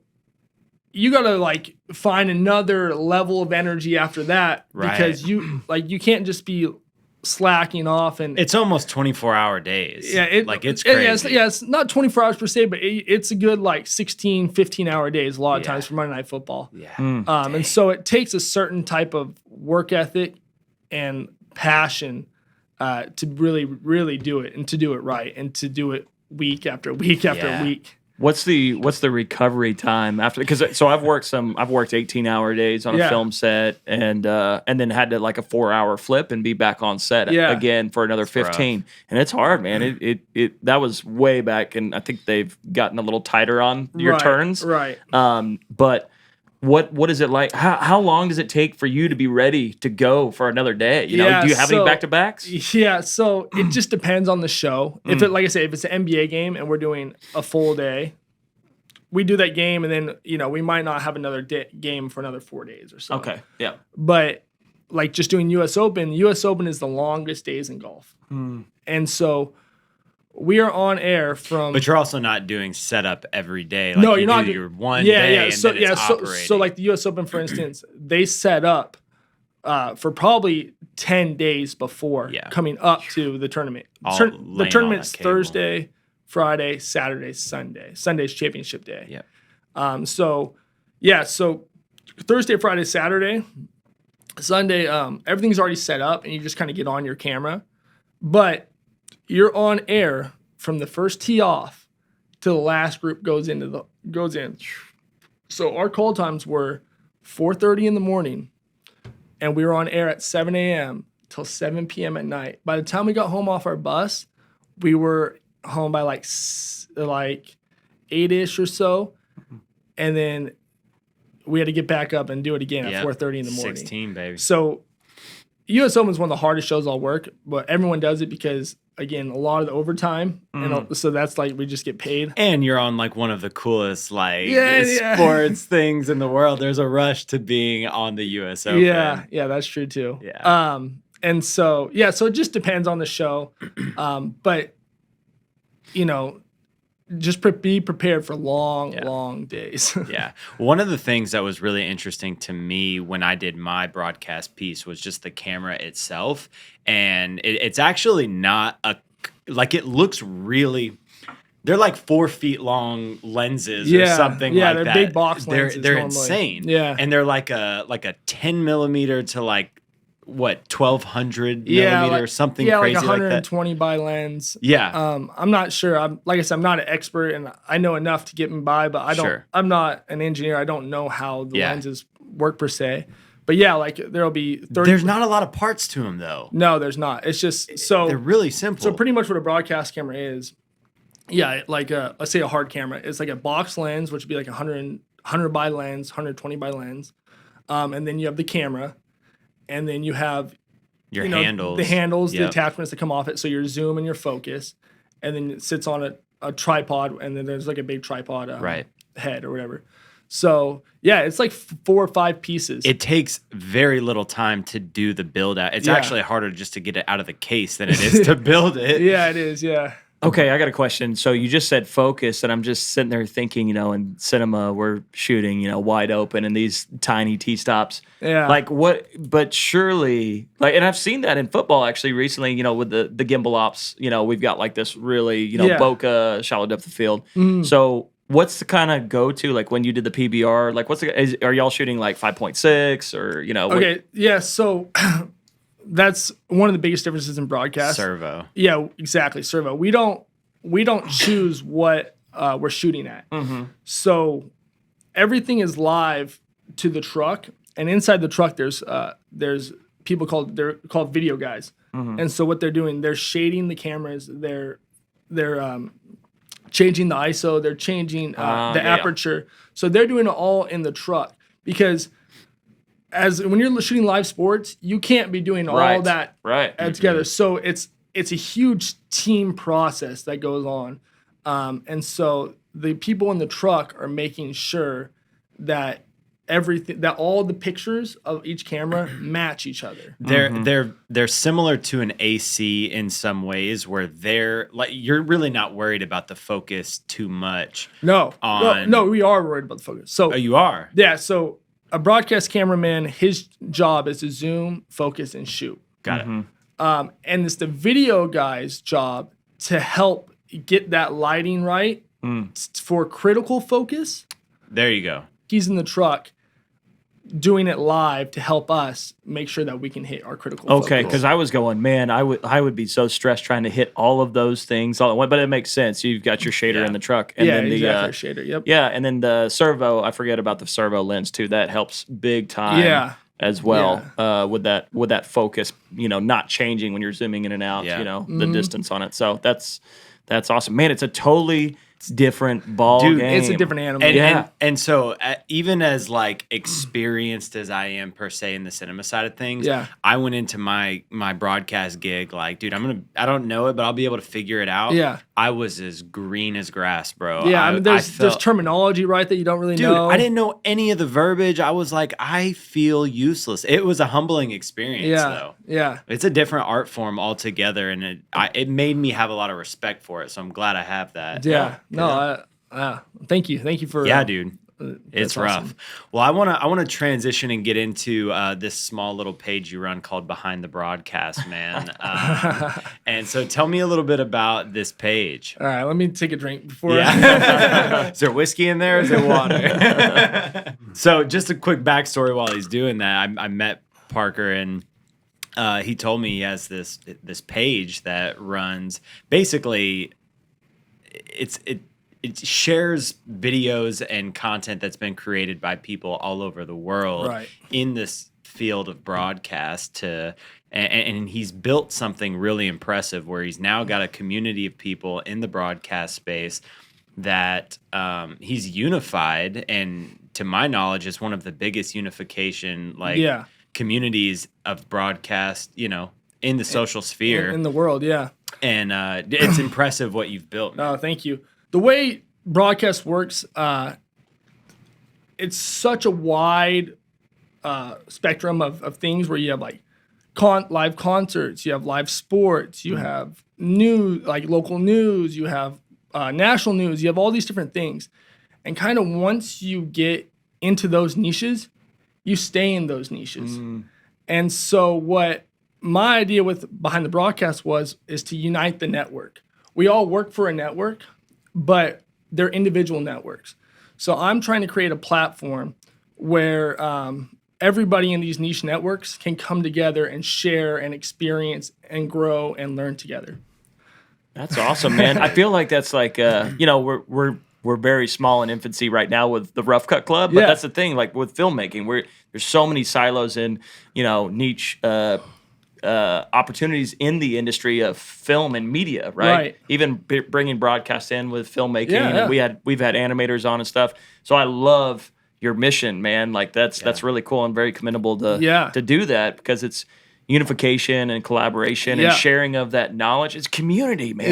Speaker 1: you gotta like find another level of energy after that because you can't just be slacking off. And
Speaker 2: it's almost 24-hour days.
Speaker 1: Yeah,
Speaker 2: it's crazy.
Speaker 1: It's not 24 hours per se, but it's a good like 16, 15-hour days a lot of times for Monday Night Football.
Speaker 2: Yeah.
Speaker 1: And so it takes a certain type of work ethic and passion to really, really do it and to do it right and to do it week after week after week.
Speaker 3: What's the recovery time after? Because I've worked 18-hour days on a film set and then had to like a 4-hour flip and be back on set again for another 15. Rough. And it's hard, man. It that was way back, and I think they've gotten a little tighter on your turns.
Speaker 1: Right.
Speaker 3: But what is it like? How long does it take for you to be ready to go for another day? Do you have any back-to-backs?
Speaker 1: Yeah, so it just depends on the show. If it, like I say, if it's an NBA game and we're doing a full day, we do that game, and then we might not have another game for another 4 days or so.
Speaker 3: Okay, yeah.
Speaker 1: But like just doing U.S. Open is the longest days in golf, and so we are on air from.
Speaker 2: But you're also not doing setup every day.
Speaker 1: No, you're not.
Speaker 2: You're one day. And then it's operating.
Speaker 1: So like the U.S. Open, for instance, they set up for probably 10 days before coming up to the tournament. The tournament's Thursday, Friday, Saturday, Sunday. Sunday's championship day.
Speaker 2: Yeah.
Speaker 1: So Thursday, Friday, Saturday, Sunday, everything's already set up, and you just kind of get on your camera, but you're on air from the first tee off to the last group goes in. So our call times were 4:30 in the morning, and we were on air at 7 a.m. till 7 p.m. at night. By the time we got home off our bus, we were home by like 8-ish or so, and then we had to get back up and do it again at 4:30 in the morning.
Speaker 2: 16, baby.
Speaker 1: So U.S. Open is one of the hardest shows I'll work, but everyone does it because, again, a lot of the overtime, and so that's like we just get paid.
Speaker 2: And you're on like one of the coolest sports things in the world. There's a rush to being on the U.S. Open.
Speaker 1: Yeah, that's true too.
Speaker 2: Yeah.
Speaker 1: And so it just depends on the show, but be prepared for long days.
Speaker 2: Yeah. One of the things that was really interesting to me when I did my broadcast piece was just the camera itself. And it's actually not it looks really, they're like 4 feet long lenses or something like that. Yeah,
Speaker 1: they're big box lenses.
Speaker 2: They're
Speaker 1: normally.
Speaker 2: insane.
Speaker 1: Yeah.
Speaker 2: And they're like a 10 millimeter to 1200 millimeter or something crazy
Speaker 1: like
Speaker 2: like
Speaker 1: 120 by lens.
Speaker 2: Yeah.
Speaker 1: I'm not sure. Like I said, I'm not an expert, and I know enough to get me by, but I don't.
Speaker 2: Sure.
Speaker 1: I'm not an engineer. I don't know how the lenses work per se. But yeah, like there'll be 30.
Speaker 2: There's not a lot of parts to them though.
Speaker 1: No, there's not. It's just
Speaker 2: they're really simple.
Speaker 1: So pretty much what a broadcast camera is. Yeah, like let's say a hard camera. It's like a box lens, which would be like 100 by lens, 120 by lens, and then you have the camera. And then you have
Speaker 2: your handles,
Speaker 1: the attachments that come off it. So your zoom and your focus, and then it sits on a tripod, and then there's like a big tripod head or whatever. So yeah, it's like 4 or 5 pieces.
Speaker 2: It takes very little time to do the build out. It's actually harder just to get it out of the case than it is to build it.
Speaker 1: Yeah, it is. Yeah.
Speaker 3: Okay, I got a question. So you just said focus, and I'm just sitting there thinking, in cinema we're shooting, wide open in these tiny T-stops.
Speaker 1: Yeah.
Speaker 3: Like what? But surely, and I've seen that in football actually recently. with the gimbal ops. We've got like this really, bokeh shallow depth of field. So what's the kind of go-to like when you did the PBR? Like, are y'all shooting like 5.6 or
Speaker 1: Okay, yeah. So. That's one of the biggest differences in broadcast.
Speaker 2: Servo.
Speaker 1: Yeah, exactly. Servo. We don't choose what we're shooting at.
Speaker 3: Mm-hmm.
Speaker 1: So everything is live to the truck, and inside the truck there's people called video guys.
Speaker 3: Mm-hmm.
Speaker 1: And so what they're doing, they're shading the cameras. They're changing the ISO. They're changing the aperture. So they're doing it all in the truck because. When you're shooting live sports, you can't be doing all that together. So it's a huge team process that goes on, and so the people in the truck are making sure that all the pictures of each camera match each other.
Speaker 2: They're similar to an AC in some ways, where they're like you're really not worried about the focus too much.
Speaker 1: No, we are worried about the focus. So
Speaker 2: you are.
Speaker 1: Yeah, so. A broadcast cameraman, his job is to zoom, focus, and shoot.
Speaker 2: Got it.
Speaker 1: And it's the video guy's job to help get that lighting right for critical focus.
Speaker 2: There you go.
Speaker 1: He's in the truck doing it live to help us make sure that we can hit our critical focus.
Speaker 3: Okay, because I was going, man, I would be so stressed trying to hit all of those things all at once. But it makes sense. You've got your shader in the truck. And then
Speaker 1: exactly, shader, yep.
Speaker 3: Yeah, and then the servo, I forget about the servo lens too. That helps big time as well with that focus, not changing when you're zooming in and out, the distance on it. So that's awesome. Man, it's a totally different ball game.
Speaker 1: It's a different animal.
Speaker 2: And so even as like experienced as I am per se in the cinema side of things, I went into my broadcast gig like, dude, I don't know it, but I'll be able to figure it out.
Speaker 1: Yeah.
Speaker 2: I was as green as grass, bro.
Speaker 1: Yeah, there's terminology, right, that you don't really know.
Speaker 2: Dude, I didn't know any of the verbiage. I was like, I feel useless. It was a humbling experience, though.
Speaker 1: Yeah.
Speaker 2: It's a different art form altogether, and it made me have a lot of respect for it, so I'm glad I have that.
Speaker 1: Yeah. No, thank you. Thank you for...
Speaker 2: Yeah, dude. It's rough.
Speaker 1: Awesome.
Speaker 2: Well, I want to transition and get into this small little page you run called Behind the Broadcast, man. And so tell me a little bit about this page.
Speaker 1: All right, let me take a drink before.
Speaker 2: Yeah. Is there whiskey in there or is it water? So just a quick backstory while he's doing that. I met Parker and he told me he has this page that runs basically it shares videos and content that's been created by people all over the world in this field of broadcast and he's built something really impressive where he's now got a community of people in the broadcast space that he's unified, and to my knowledge is one of the biggest unification communities of broadcast, in the social sphere.
Speaker 1: In the world, yeah.
Speaker 2: And it's impressive what you've built, man.
Speaker 1: Oh, thank you. The way broadcast works, it's such a wide spectrum of things where you have like live concerts, you have live sports, you have news, like local news, you have national news, you have all these different things. And kind of once you get into those niches, you stay in those niches. And so what my idea with Behind the Broadcast is to unite the network. We all work for a network, but they're individual networks. So I'm trying to create a platform where everybody in these niche networks can come together and share and experience and grow and learn together.
Speaker 3: That's awesome, man. I feel like that's like we're very small in infancy right now with the Rough Cut Club, but that's the thing. Like with filmmaking, there's so many silos and niche opportunities in the industry of film and media, right? Even bringing broadcast in with filmmaking, and we've had animators on and stuff. So I love your mission, man. Like that's really cool and very commendable to do that, because it's unification and collaboration and sharing of that knowledge. It's community, man.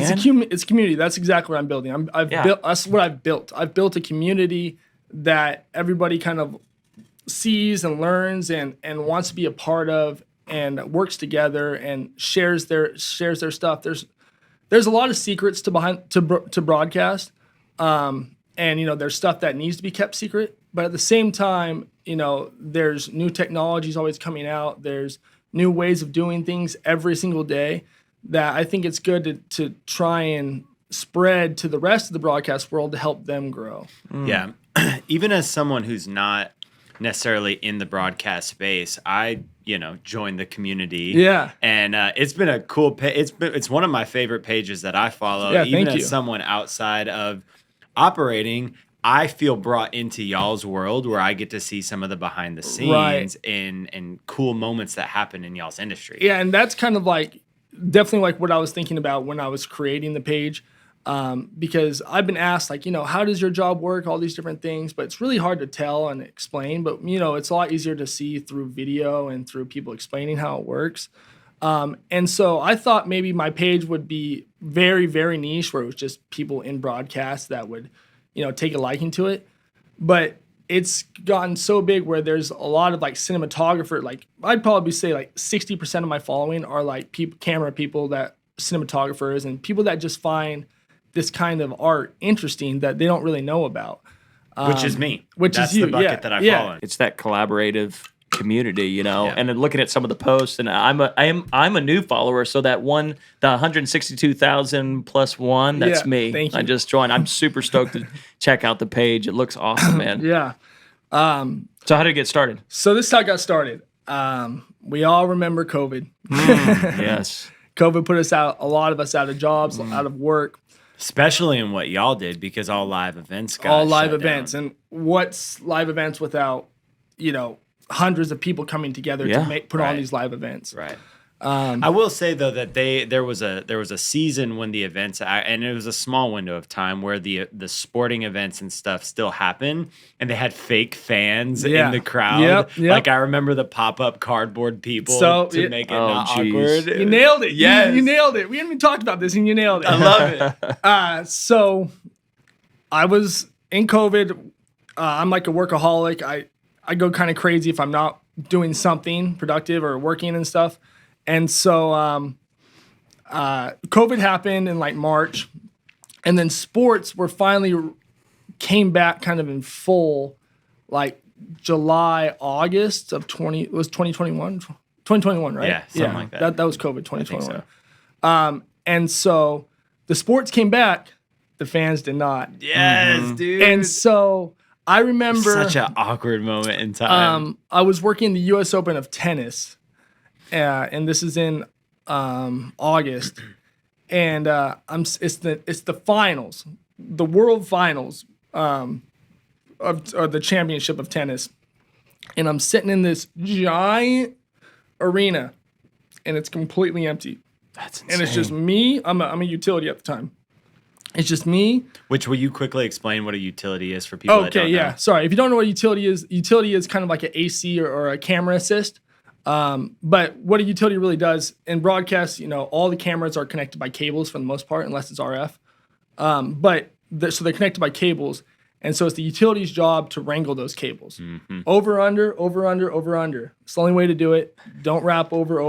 Speaker 1: It's community. That's exactly what I'm building. That's what I've built. I've built a community that everybody kind of sees and learns and wants to be a part of, and works together and shares their stuff. There's a lot of secrets to broadcast, and there's stuff that needs to be kept secret. But at the same time, there's new technologies always coming out. There's new ways of doing things every single day that I think it's good to try and spread to the rest of the broadcast world to help them grow.
Speaker 2: Yeah, even as someone who's not necessarily in the broadcast space, I joined the community. Yeah, and it's been a cool it's one of my favorite pages that I follow.
Speaker 1: Yeah,
Speaker 2: even
Speaker 1: thank
Speaker 2: as
Speaker 1: you.
Speaker 2: Someone outside of operating, I feel brought into y'all's world where I get to see some of the behind the scenes and cool moments that happen in y'all's industry.
Speaker 1: Yeah, and that's kind of definitely what I was thinking about when I was creating the page. Because I've been asked, how does your job work? All these different things, but it's really hard to tell and explain. But, it's a lot easier to see through video and through people explaining how it works. And so I thought maybe my page would be very, very niche, where it was just people in broadcast that would, take a liking to it. But it's gotten so big where there's a lot of cinematographer. I'd probably say 60% of my following are camera people, that cinematographers, and people that just find this kind of art interesting that they don't really know about.
Speaker 2: Which is me.
Speaker 1: That's
Speaker 2: the bucket that I fall in.
Speaker 3: It's that collaborative community, and then looking at some of the posts, and I'm a new follower, so that the 162,000 plus one, that's me.
Speaker 1: Thank you.
Speaker 3: I just joined. I'm super stoked to check out the page. It looks awesome, man.
Speaker 1: Yeah.
Speaker 3: So how did it get started?
Speaker 1: So this is how it got started. We all remember COVID.
Speaker 3: Yes.
Speaker 1: COVID put a lot of us out of jobs, out of work.
Speaker 2: Especially in what y'all did, because all live events got
Speaker 1: all live
Speaker 2: shut
Speaker 1: events.
Speaker 2: down.
Speaker 1: And what's live events without, hundreds of people coming together to put on these live events.
Speaker 2: Right. I will say though that there was a season when the events, and it was a small window of time, where the sporting events and stuff still happened, and they had fake fans in the crowd. Yep. I remember the pop-up cardboard people to make it not awkward.
Speaker 1: You nailed it.
Speaker 2: Yes.
Speaker 1: You nailed it. We haven't even talked about this, and you nailed it.
Speaker 2: I love it.
Speaker 1: So I was in COVID. I'm like a workaholic. I go kind of crazy if I'm not doing something productive or working and stuff. And so COVID happened in March, and then sports came back kind of in full, July, August of 2021, 2021, right?
Speaker 2: Yeah, something like that.
Speaker 1: That was COVID, 2021.
Speaker 2: So.
Speaker 1: And so the sports came back, the fans did not.
Speaker 2: Yes, dude.
Speaker 1: And so I remember
Speaker 2: such an awkward moment in time.
Speaker 1: I was working the U.S. Open of tennis. And this is in August, and it's the finals, the world finals of the championship of tennis, and I'm sitting in this giant arena, and it's completely empty.
Speaker 3: That's insane.
Speaker 1: And it's just me. I'm a utility at the time. It's just me.
Speaker 2: Which, will you quickly explain what a utility is for people that don't know?
Speaker 1: Sorry. If you don't know what utility is kind of like an AC or a camera assist. But what a utility really does in broadcast, all the cameras are connected by cables for the most part, unless it's RF. So they're connected by cables, And so it's the utility's job to wrangle those cables. Over, under, over, under, over, under. It's the only way to do it. Don't wrap over.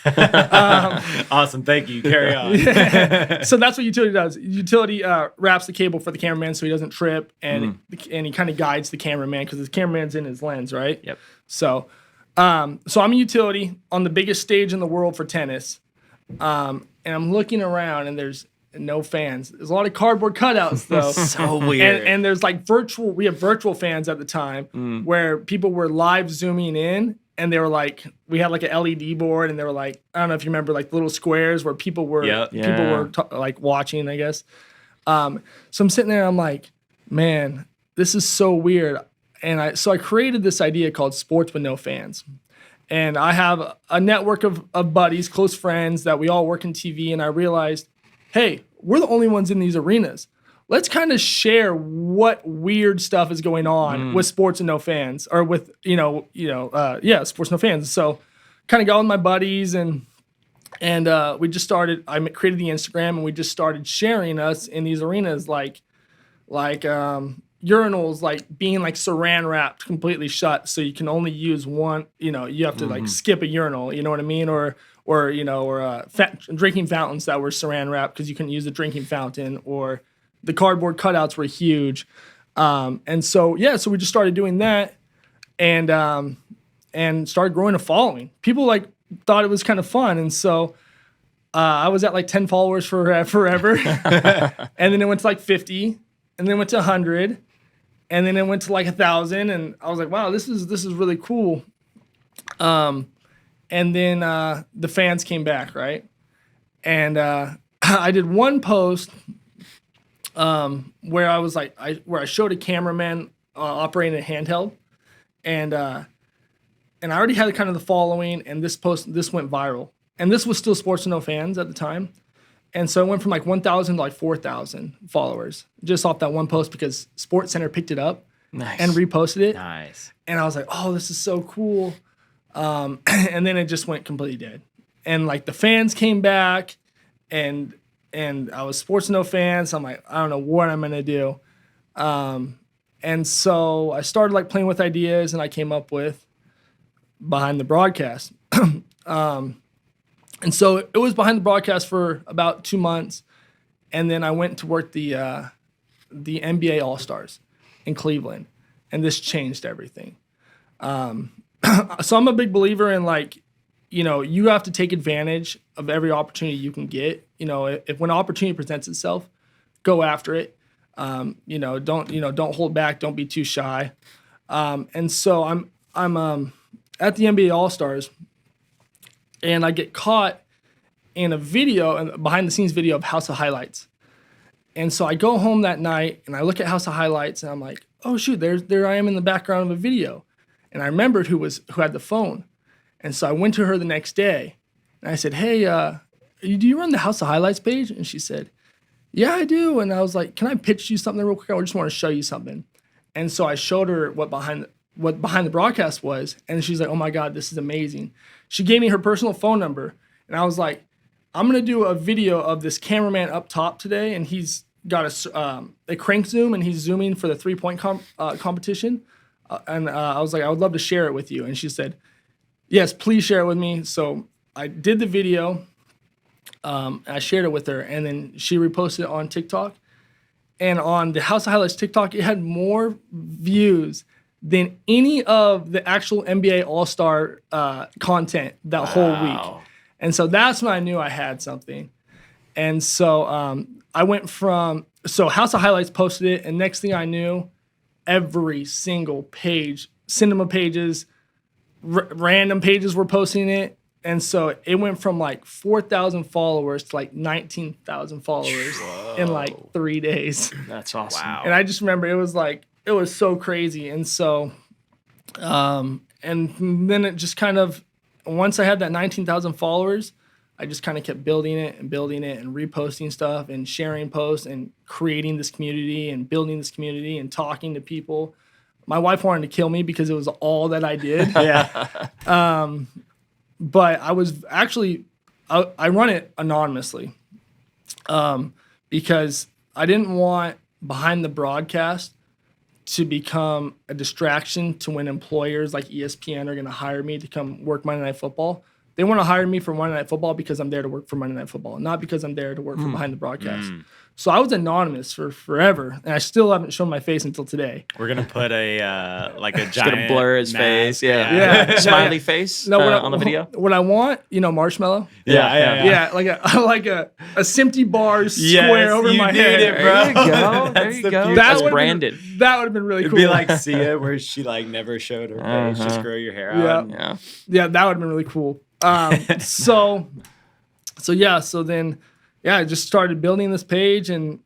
Speaker 2: Awesome. Thank you. Carry on.
Speaker 1: So that's what utility does. Utility wraps the cable for the cameraman so he doesn't trip, and he kind of guides the cameraman because the cameraman's in his lens, right?
Speaker 3: Yep.
Speaker 1: So I'm a utility on the biggest stage in the world for tennis. And I'm looking around, and there's no fans. There's a lot of cardboard cutouts, though.
Speaker 2: So weird.
Speaker 1: And there's like we have virtual fans at the time where people were live zooming in, and they were like, we had like an LED board, and they were like, I don't know if you remember, like little squares where people were like watching, I guess. So I'm sitting there, and I'm like, man, this is so weird. And I created this idea called Sports with No Fans. And I have a network of buddies, close friends that we all work in TV, and I realized, hey, we're the only ones in these arenas. Let's kind of share what weird stuff is going on with Sports and No Fans, or with Sports No Fans. So, kind of got with my buddies, and we just started. I created the Instagram, and we just started sharing us in these arenas, like urinals, like being like saran wrapped completely shut, so you can only use one. You have to like skip a urinal. You know what I mean? Or drinking fountains that were saran wrapped because you couldn't use the drinking fountain, or the cardboard cutouts were huge. So we just started doing that, and started growing a following. People like thought it was kind of fun, and so I was at like 10 followers for forever, and then it went to like 50, and then went to 100, and then it went to like 1,000, and I was like, wow, this is really cool. And then the fans came back, right? And I did one post where I was like, where I showed a cameraman operating a handheld, and I already had kind of the following, and this went viral, and this was still Sports with No Fans at the time, and so it went from like 1,000 to like 4,000 followers just off that one post because SportsCenter picked it up and reposted it.
Speaker 2: Nice.
Speaker 1: And I was like, oh, this is so cool. And then it just went completely dead. And like the fans came back, and I was Sports No Fans. So I'm like, I don't know what I'm gonna do. And so I started like playing with ideas, and I came up with Behind the Broadcast. And so it was Behind the Broadcast for about 2 months, and then I went to work the NBA All-Stars in Cleveland, and this changed everything. So I'm a big believer in you have to take advantage of every opportunity you can get. If when opportunity presents itself, go after it. Don't hold back. Don't be too shy. And so I'm at the NBA All-Stars, and I get caught in a behind the scenes video of House of Highlights. And so I go home that night, and I look at House of Highlights, and I'm like, oh shoot, there I am in the background of a video. And I remembered who had the phone. And so I went to her the next day, and I said, hey, do you run the House of Highlights page? And she said, yeah, I do. And I was like, can I pitch you something real quick? I just want to show you something. And so I showed her what behind the broadcast was, and she's like, oh my God, this is amazing. She gave me her personal phone number, and I was like, I'm going to do a video of this cameraman up top today, and he's got a crank zoom, and he's zooming for the 3-point competition. And I was like, I would love to share it with you. And she said, yes, please share it with me. So I did the video. I shared it with her, and then she reposted it on TikTok. And on the House of Highlights TikTok, it had more views than any of the actual NBA All-Star content that whole week. And so that's when I knew I had something. And so I went from House of Highlights posted it, and next thing I knew, every single page, cinema pages, random pages were posting it. And so it went from like 4,000 followers to like 19,000 followers in like 3 days.
Speaker 3: That's awesome.
Speaker 2: Wow.
Speaker 1: And I just remember it was so crazy. And so, and then it just kind of, once I had that 19,000 followers, I just kind of kept building it and reposting stuff and sharing posts and creating this community and building this community and talking to people. My wife wanted to kill me because it was all that I did.
Speaker 2: Yeah.
Speaker 1: But I was actually, I run it anonymously because I didn't want Behind the Broadcast to become a distraction to when employers like ESPN are going to hire me to come work Monday Night Football. They want to hire me for Monday Night Football because I'm there to work for Monday Night Football, not because I'm there to work for behind the broadcast. So I was anonymous for forever, and I still haven't shown my face until today.
Speaker 2: We're gonna put a like a
Speaker 3: Just
Speaker 2: giant
Speaker 3: gonna blur his
Speaker 2: mask.
Speaker 3: face. Yeah.
Speaker 1: Yeah.
Speaker 3: Smiley face on the video.
Speaker 1: What I want, Marshmallow.
Speaker 2: Yeah.
Speaker 1: Yeah, like a Simpty bar square over
Speaker 2: you
Speaker 1: my
Speaker 2: need
Speaker 1: head.
Speaker 2: it, bro.
Speaker 3: There you go. There
Speaker 2: That's
Speaker 3: you
Speaker 2: the
Speaker 3: go.
Speaker 2: beauty.
Speaker 3: That's
Speaker 1: would've
Speaker 3: branded.
Speaker 1: That would have been really
Speaker 2: It'd
Speaker 1: cool.
Speaker 2: be like Sia, where she like never showed her face. Just grow your hair out.
Speaker 3: Yeah.
Speaker 1: Yeah, that would have been really cool. So then I just started building this page and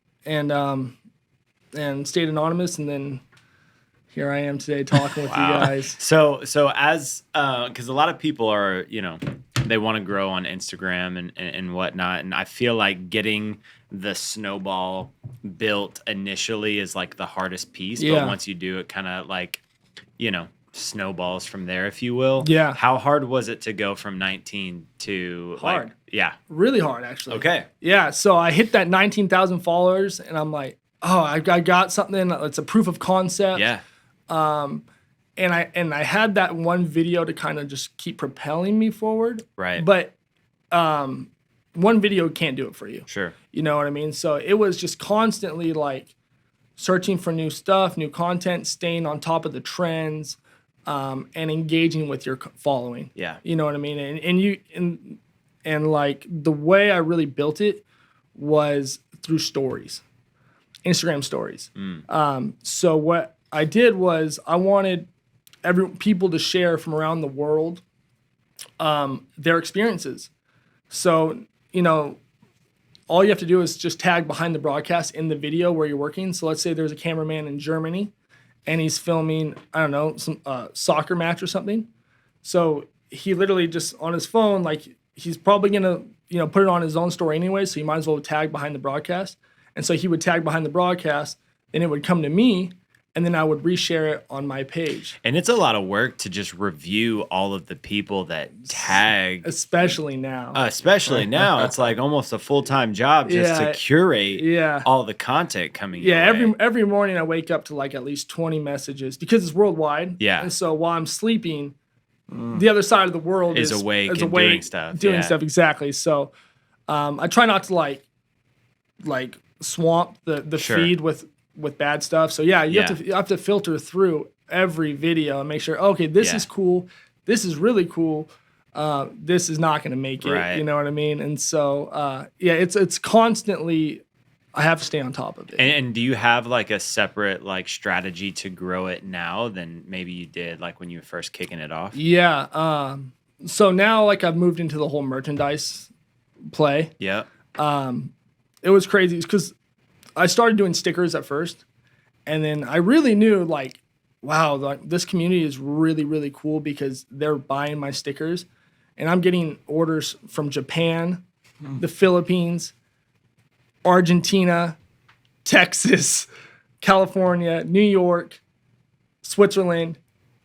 Speaker 1: stayed anonymous, and then here I am today talking with you guys.
Speaker 2: So as because a lot of people are, they want to grow on Instagram and whatnot, and I feel like getting the snowball built initially is like the hardest piece,
Speaker 1: Yeah.
Speaker 2: but once you do it, kind of like, snowballs from there, if you will.
Speaker 1: Yeah.
Speaker 2: How hard was it to go from 19 to
Speaker 1: Hard.
Speaker 2: Yeah.
Speaker 1: Really hard, actually.
Speaker 2: Okay.
Speaker 1: Yeah, so I hit that 19,000 followers, and I'm like, oh, I got something. It's a proof of concept.
Speaker 2: Yeah.
Speaker 1: And I had that one video to kind of just keep propelling me forward.
Speaker 2: Right.
Speaker 1: But one video can't do it for you.
Speaker 2: Sure.
Speaker 1: You know what I mean? So it was just constantly like searching for new stuff, new content, staying on top of the trends, and engaging with your following.
Speaker 2: Yeah.
Speaker 1: You know what I mean? And like the way I really built it was through stories, Instagram stories. So what I did was I wanted people to share from around the world their experiences. So, all you have to do is just tag behind the broadcast in the video where you're working. So let's say there's a cameraman in Germany and he's filming, I don't know, some soccer match or something. So he literally just on his phone, like he's probably going to, put it on his own story anyway. So you might as well tag behind the broadcast. And so he would tag behind the broadcast, then it would come to me, and then I would reshare it on my page.
Speaker 2: And it's a lot of work to just review all of the people that tag.
Speaker 1: Especially now.
Speaker 2: Especially now, it's like almost a full-time job just to curate all the content coming
Speaker 1: Yeah,
Speaker 2: your way.
Speaker 1: every morning I wake up to like at least 20 messages because it's worldwide.
Speaker 2: Yeah.
Speaker 1: And so while I'm sleeping, the other side of the world
Speaker 2: Is
Speaker 1: is
Speaker 2: awake and
Speaker 1: awake,
Speaker 2: doing stuff.
Speaker 1: Doing
Speaker 2: Yeah.
Speaker 1: stuff, exactly. So I try not to like swamp the
Speaker 2: Sure.
Speaker 1: feed with bad stuff. So you have to filter through every video and make sure, okay, this is cool. This is really cool. This is not going to make it.
Speaker 2: Right.
Speaker 1: You know what I mean? And so, it's constantly, I have to stay on top of it.
Speaker 2: And do you have like a separate like strategy to grow it now than maybe you did like when you were first kicking it off?
Speaker 1: Yeah. So now like I've moved into the whole merchandise play.
Speaker 2: Yeah.
Speaker 1: It was crazy because I started doing stickers at first, and then I really knew like, wow, like this community is really, really cool because they're buying my stickers, and I'm getting orders from Japan, the Philippines, Argentina, Texas, California, New York, Switzerland,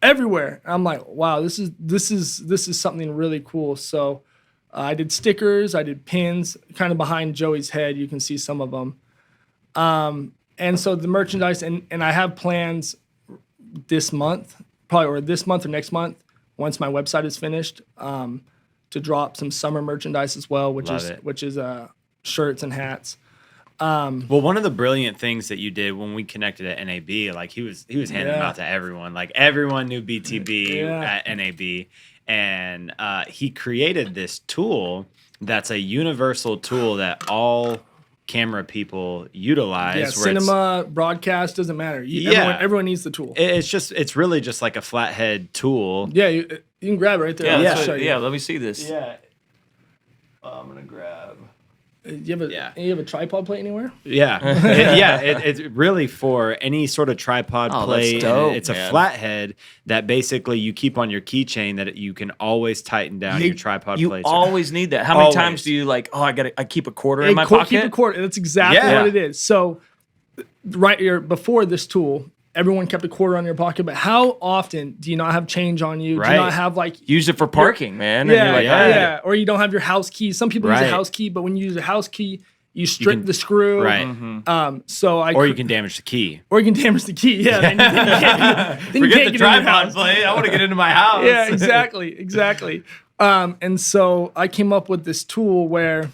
Speaker 1: everywhere. I'm like, wow, this is something really cool. So I did stickers, I did pins, kind of behind Joey's head. You can see some of them. And so the merchandise, and I have plans this month, or next month, once my website is finished, to drop some summer merchandise as well, which is shirts and hats.
Speaker 2: Well, one of the brilliant things that you did when we connected at NAB, like he was handing them out to everyone. Like everyone knew BTB at NAB, and he created this tool that's a universal tool that all camera people utilize.
Speaker 1: Yeah, cinema, broadcast, doesn't matter. Everyone nees the tool.
Speaker 2: It's really just like a flathead tool.
Speaker 1: Yeah, you can grab it right there.
Speaker 3: Yeah,
Speaker 1: I'll show you.
Speaker 3: let me see this.
Speaker 2: Yeah. I'm gonna grab.
Speaker 1: You have a tripod plate anywhere?
Speaker 2: Yeah, it's really for any sort of tripod plate.
Speaker 3: That's dope,
Speaker 2: it's a
Speaker 3: man.
Speaker 2: flathead that basically you keep on your keychain that you can always tighten down your tripod
Speaker 3: You
Speaker 2: plates.
Speaker 3: always need that. How many
Speaker 2: Always.
Speaker 3: times do you like? Oh, I keep a quarter in my pocket.
Speaker 1: Keep a quarter. That's exactly what it is. So, right here before this tool, everyone kept a quarter on your pocket. But how often do you not have change on you? Do you not have like
Speaker 3: Use it for parking, man.
Speaker 1: Yeah,
Speaker 3: and you're like,
Speaker 1: or you don't have your house key. Some people use a house key, but when you use a house key, you strip the screw.
Speaker 2: Right.
Speaker 1: Or
Speaker 2: you can damage the key.
Speaker 1: Or you can damage the key. Yeah. Then you can't
Speaker 2: Forget the
Speaker 1: get
Speaker 2: tripod plate. I want to get into my house.
Speaker 1: Yeah, exactly. And so I came up with this tool where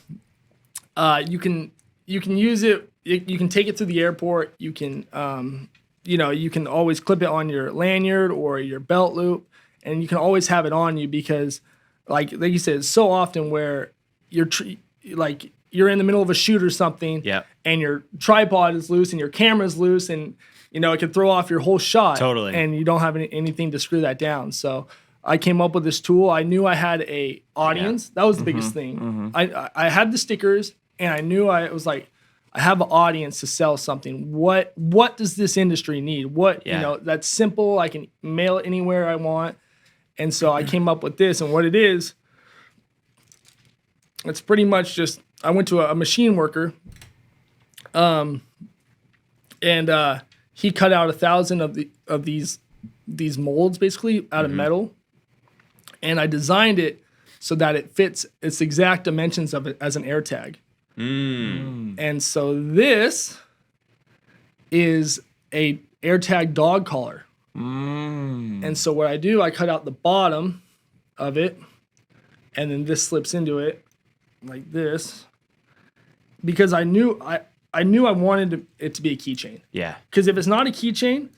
Speaker 1: you can use it. You can take it to the airport. You can you can always clip it on your lanyard or your belt loop, and you can always have it on you because, like you said, it's so often where you're in the middle of a shoot or something, and your tripod is loose and your camera's loose, and it can throw off your whole shot.
Speaker 2: Totally.
Speaker 1: And you don't have anything to screw that down. So I came up with this tool. I knew I had a audience. That was the biggest thing. I had the stickers, and I knew I have an audience to sell something. What does this industry need? That's simple. I can mail it anywhere I want. And so I came up with this, and what it is, it's pretty much just, I went to a machine worker, and he cut out 1,000 of these molds basically out of metal, and I designed it so that it fits its exact dimensions of it as an air tag. And so this is a air tag dog collar. And so what I do, I cut out the bottom of it, and then this slips into it like this, because I knew I wanted it to be a keychain. Yeah. Because if it's not a keychain,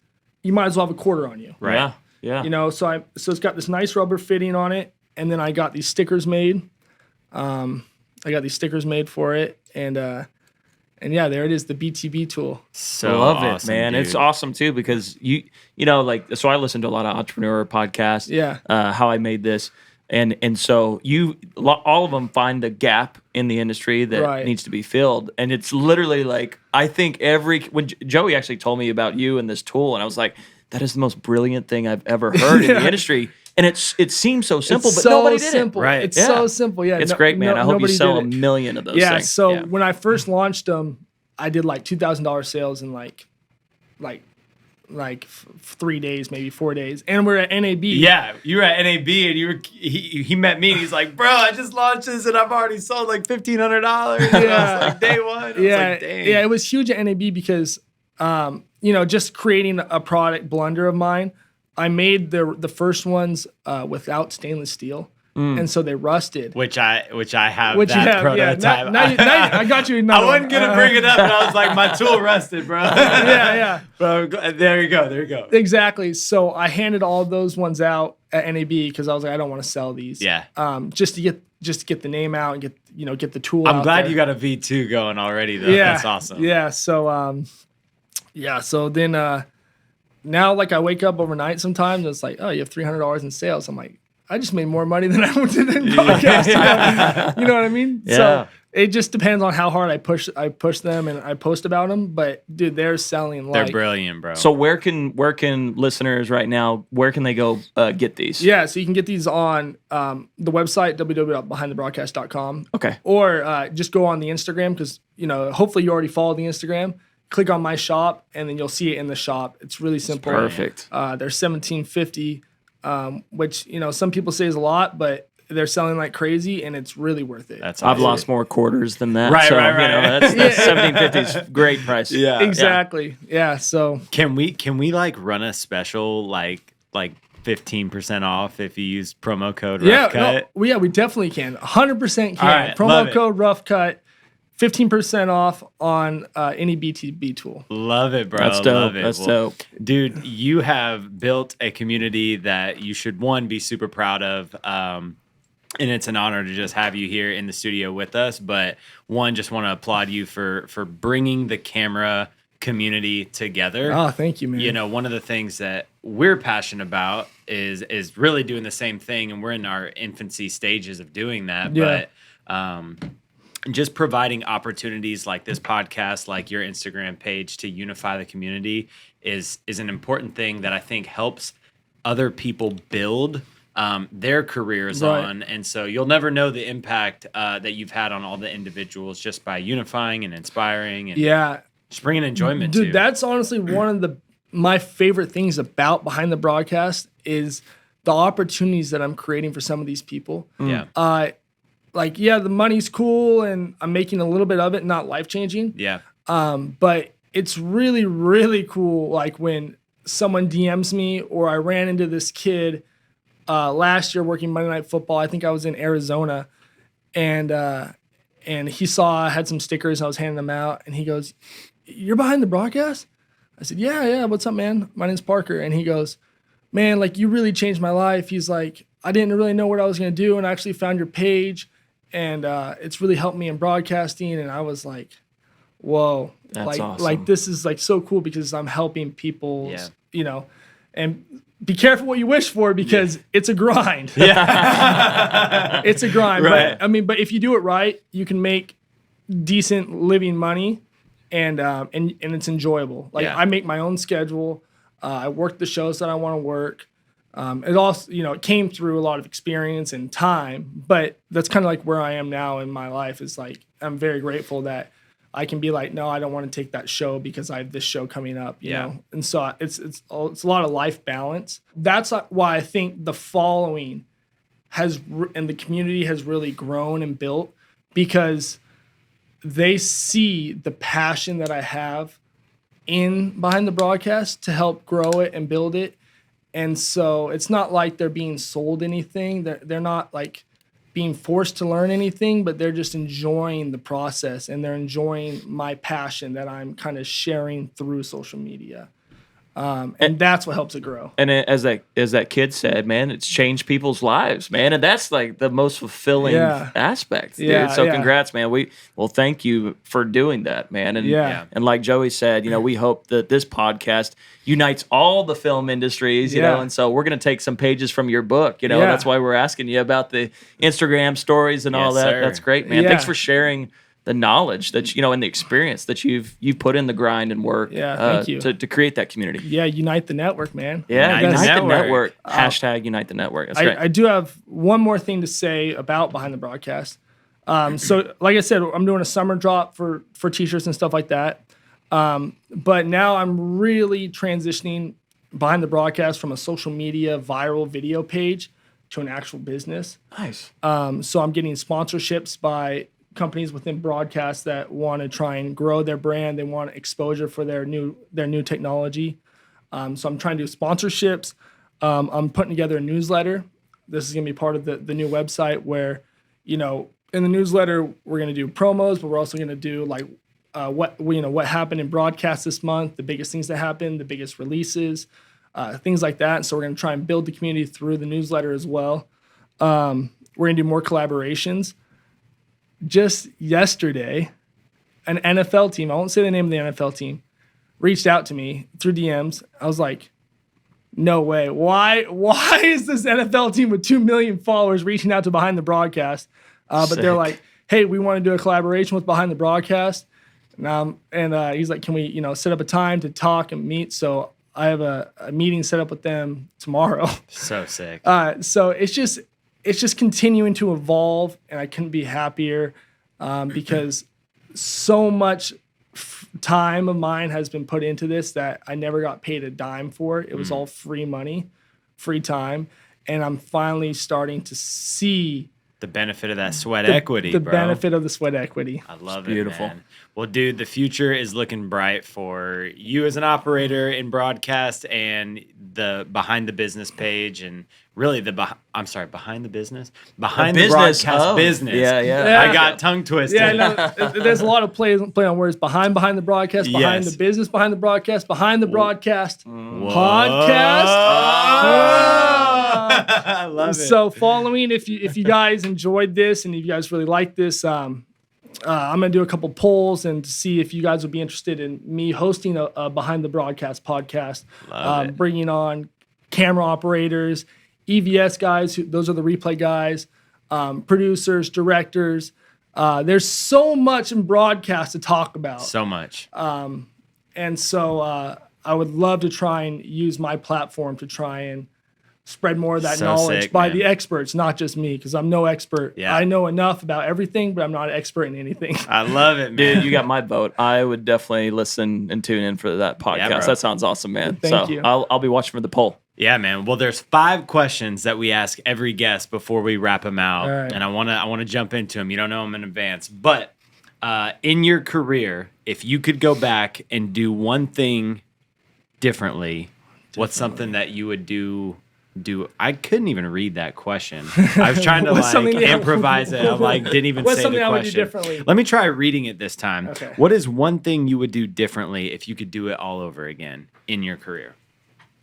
Speaker 1: you might as well have a quarter on you.
Speaker 3: Right. Yeah.
Speaker 1: So it's got this nice rubber fitting on it, and then I got these stickers made. I got these stickers made for it, and yeah, there it is, the BTB tool.
Speaker 3: So I love it, man. Dude. It's awesome too because so I listen to a lot of entrepreneur podcasts. Yeah. How I made this. And so all of them find a gap in the industry that needs to be filled. And it's literally like, I think when Joey actually told me about you and this tool, and I was like, that is the most brilliant thing I've ever heard in the industry. And it seems so simple, but nobody did it.
Speaker 1: Right. It's so simple. Yeah.
Speaker 3: It's great, man. I hope you sell 1 million of those things.
Speaker 1: Yeah. So when I first launched them, I did like $2,000 sales in like 3 days, maybe 4 days, and we're at NAB.
Speaker 2: Yeah, you were at NAB, and he met me, and he's like, "Bro, I just launched this, and I've already sold like $1,500." Yeah, I was like, day one. I was like, dang.
Speaker 1: Yeah, it was huge at NAB because, just creating a product blunder of mine. I made the first ones without stainless steel. And so they rusted.
Speaker 2: Which I have prototype.
Speaker 1: Yeah. Now I got you another
Speaker 2: I wasn't going to bring it up, but I was like, my tool rusted, bro.
Speaker 1: Yeah.
Speaker 2: But there you go.
Speaker 1: Exactly. So I handed all those ones out at NAB because I was like, I don't want to sell these. Yeah. Just to get the name out and get the tool out.
Speaker 2: I'm glad you got a V2 going already, though. Yeah. That's awesome.
Speaker 1: Yeah. So, So then now, like, I wake up overnight sometimes, and it's like, oh, you have $300 in sales. I'm like, I just made more money than I did in podcast. You know what I mean? Yeah. So it just depends on how hard I push them and I post about them. But dude, they're selling
Speaker 2: they're brilliant, bro.
Speaker 3: So where can listeners right now, where can they go get these?
Speaker 1: Yeah, so you can get these on the website, www.behindthebroadcast.com. Okay. Or just go on the Instagram because, hopefully you already follow the Instagram. Click on my shop and then you'll see it in the shop. It's really simple.
Speaker 3: Perfect.
Speaker 1: They're $17.50. Which some people say is a lot, but they're selling like crazy, and it's really worth it.
Speaker 3: I've lost more quarters than that. Right. That's $17.50 is great price.
Speaker 1: Yeah, exactly. Yeah. So
Speaker 2: can we like run a special like 15% off if you use promo code Rough Cut?
Speaker 1: We definitely can. 100% can. Right, promo code Rough Cut. 15% off on any BTB tool.
Speaker 2: Love it, bro.
Speaker 3: That's dope. That's dope.
Speaker 2: Dude, you have built a community that you should, be super proud of. And it's an honor to just have you here in the studio with us. But just want to applaud you for bringing the camera community together.
Speaker 1: Oh, thank you, man.
Speaker 2: One of the things that we're passionate about is really doing the same thing. And we're in our infancy stages of doing that. Yeah. But just providing opportunities like this podcast, like your Instagram page, to unify the community is an important thing that I think helps other people build their careers on. And so you'll never know the impact that you've had on all the individuals just by unifying and inspiring and just bringing enjoyment to.
Speaker 1: Dude, that's honestly one of my favorite things about Behind the Broadcast is the opportunities that I'm creating for some of these people. Yeah. like, yeah, the money's cool and I'm making a little bit of it, not life changing.
Speaker 2: Yeah.
Speaker 1: But it's really, really cool. Like when someone DMs me, or I ran into this kid last year working Monday Night Football. I think I was in Arizona, and he saw I had some stickers. I was handing them out, and he goes, "You're behind the broadcast?" I said, "Yeah. What's up, man? My name's Parker." And he goes, "Man, like you really changed my life." He's like, "I didn't really know what I was gonna do, and I actually found your page, and it's really helped me in broadcasting." And I was like, "Whoa,
Speaker 3: That's awesome.
Speaker 1: Like this is like so cool because I'm helping people, and." Be careful what you wish for because it's a grind.
Speaker 2: Yeah.
Speaker 1: It's a grind.
Speaker 2: Right.
Speaker 1: But if you do it right, you can make decent living money, and it's enjoyable. Like I make my own schedule. I work the shows that I want to work. It also, it came through a lot of experience and time, but that's kind of like where I am now in my life. Is like I'm very grateful that I can be like, no, I don't want to take that show because I have this show coming up, you know? And so it's a lot of life balance. That's why I think the following and the community has really grown and built, because they see the passion that I have in behind the broadcast to help grow it and build it. And so it's not like they're being sold anything. They're not like being forced to learn anything, but they're just enjoying the process, and they're enjoying my passion that I'm kind of sharing through social media. And that's what helps it grow.
Speaker 3: And as that kid said, man, it's changed people's lives, man, and that's like the most fulfilling aspect, dude.
Speaker 1: Yeah,
Speaker 3: so congrats, man. Thank you for doing that, man. And and like Joey said, we hope that this podcast unites all the film industries, you know. And so we're gonna take some pages from your book, That's why we're asking you about the Instagram stories and all that.
Speaker 2: Sir.
Speaker 3: That's great, man. Thanks for sharing the knowledge that and the experience that you've put in the grind and work
Speaker 1: thank you.
Speaker 3: to create that community.
Speaker 1: Yeah, unite the network, man.
Speaker 3: Yeah, unite the network. Hashtag unite the network. That's great.
Speaker 1: I do have one more thing to say about behind the broadcast. So like I said, I'm doing a summer drop for t-shirts and stuff like that. But now I'm really transitioning behind the broadcast from a social media viral video page to an actual business.
Speaker 3: Nice.
Speaker 1: So I'm getting sponsorships by companies within broadcast that want to try and grow their brand. They want exposure for their new technology. So I'm trying to do sponsorships. I'm putting together a newsletter. This is going to be part of the new website where, in the newsletter, we're going to do promos, but we're also going to do like what happened in broadcast this month, the biggest things that happened, the biggest releases, things like that. And so we're going to try and build the community through the newsletter as well. We're going to do more collaborations. Just yesterday, an NFL team, I won't say the name of the NFL team, reached out to me through DMs. I was like, no way. Why is this NFL team with 2 million followers reaching out to Behind the Broadcast? But they're like, hey, we want to do a collaboration with Behind the Broadcast. And he's like, can we, set up a time to talk and meet? So I have a meeting set up with them tomorrow.
Speaker 2: So sick.
Speaker 1: So it's just continuing to evolve, and I couldn't be happier because so much time of mine has been put into this that I never got paid a dime for. It was all free money, free time, and I'm finally starting to see
Speaker 2: the benefit of that sweat equity,
Speaker 1: the
Speaker 2: bro.
Speaker 1: benefit of the sweat equity.
Speaker 2: I love
Speaker 3: it's beautiful.
Speaker 2: It, man. Well, dude, the future is looking bright for you as an operator in broadcast and the behind the business page, and really behind the business, behind the broadcast business.
Speaker 3: Yeah.
Speaker 2: I got tongue twisted.
Speaker 1: Yeah, no, there's a lot of play on words. Behind the broadcast, behind the business, behind the broadcast, behind the broadcast podcast.
Speaker 2: I love it.
Speaker 1: So following, if you guys enjoyed this and if you guys really like this, I'm gonna do a couple polls and to see if you guys would be interested in me hosting a behind the broadcast podcast, bringing on camera operators, EVS guys. Those are the replay guys, producers, directors. There's so much in broadcast to talk about.
Speaker 2: So much.
Speaker 1: And so I would love to try and use my platform to try and spread more of that knowledge by the experts, not just me, because I'm no expert.
Speaker 2: Yeah.
Speaker 1: I know enough about everything, but I'm not an expert in anything.
Speaker 2: I love it, man.
Speaker 3: Dude, you got my vote. I would definitely listen and tune in for that podcast.
Speaker 2: Yeah, bro.
Speaker 3: That sounds awesome, man.
Speaker 1: Thank you.
Speaker 3: I'll be watching for the poll.
Speaker 2: Yeah, man. Well, there's 5 questions that we ask every guest before we wrap them out,
Speaker 1: All right.
Speaker 2: and I wanna jump into them. You don't know them in advance, but in your career, if you could go back and do one thing differently, what's something that you would do? I couldn't even read that question. I was trying to improvise it. I'm like, didn't even
Speaker 1: What's
Speaker 2: say
Speaker 1: something
Speaker 2: the
Speaker 1: I would do
Speaker 2: question.
Speaker 1: differently?
Speaker 2: Let me try reading it this time.
Speaker 1: Okay.
Speaker 2: What is one thing you would do differently if you could do it all over again in your career?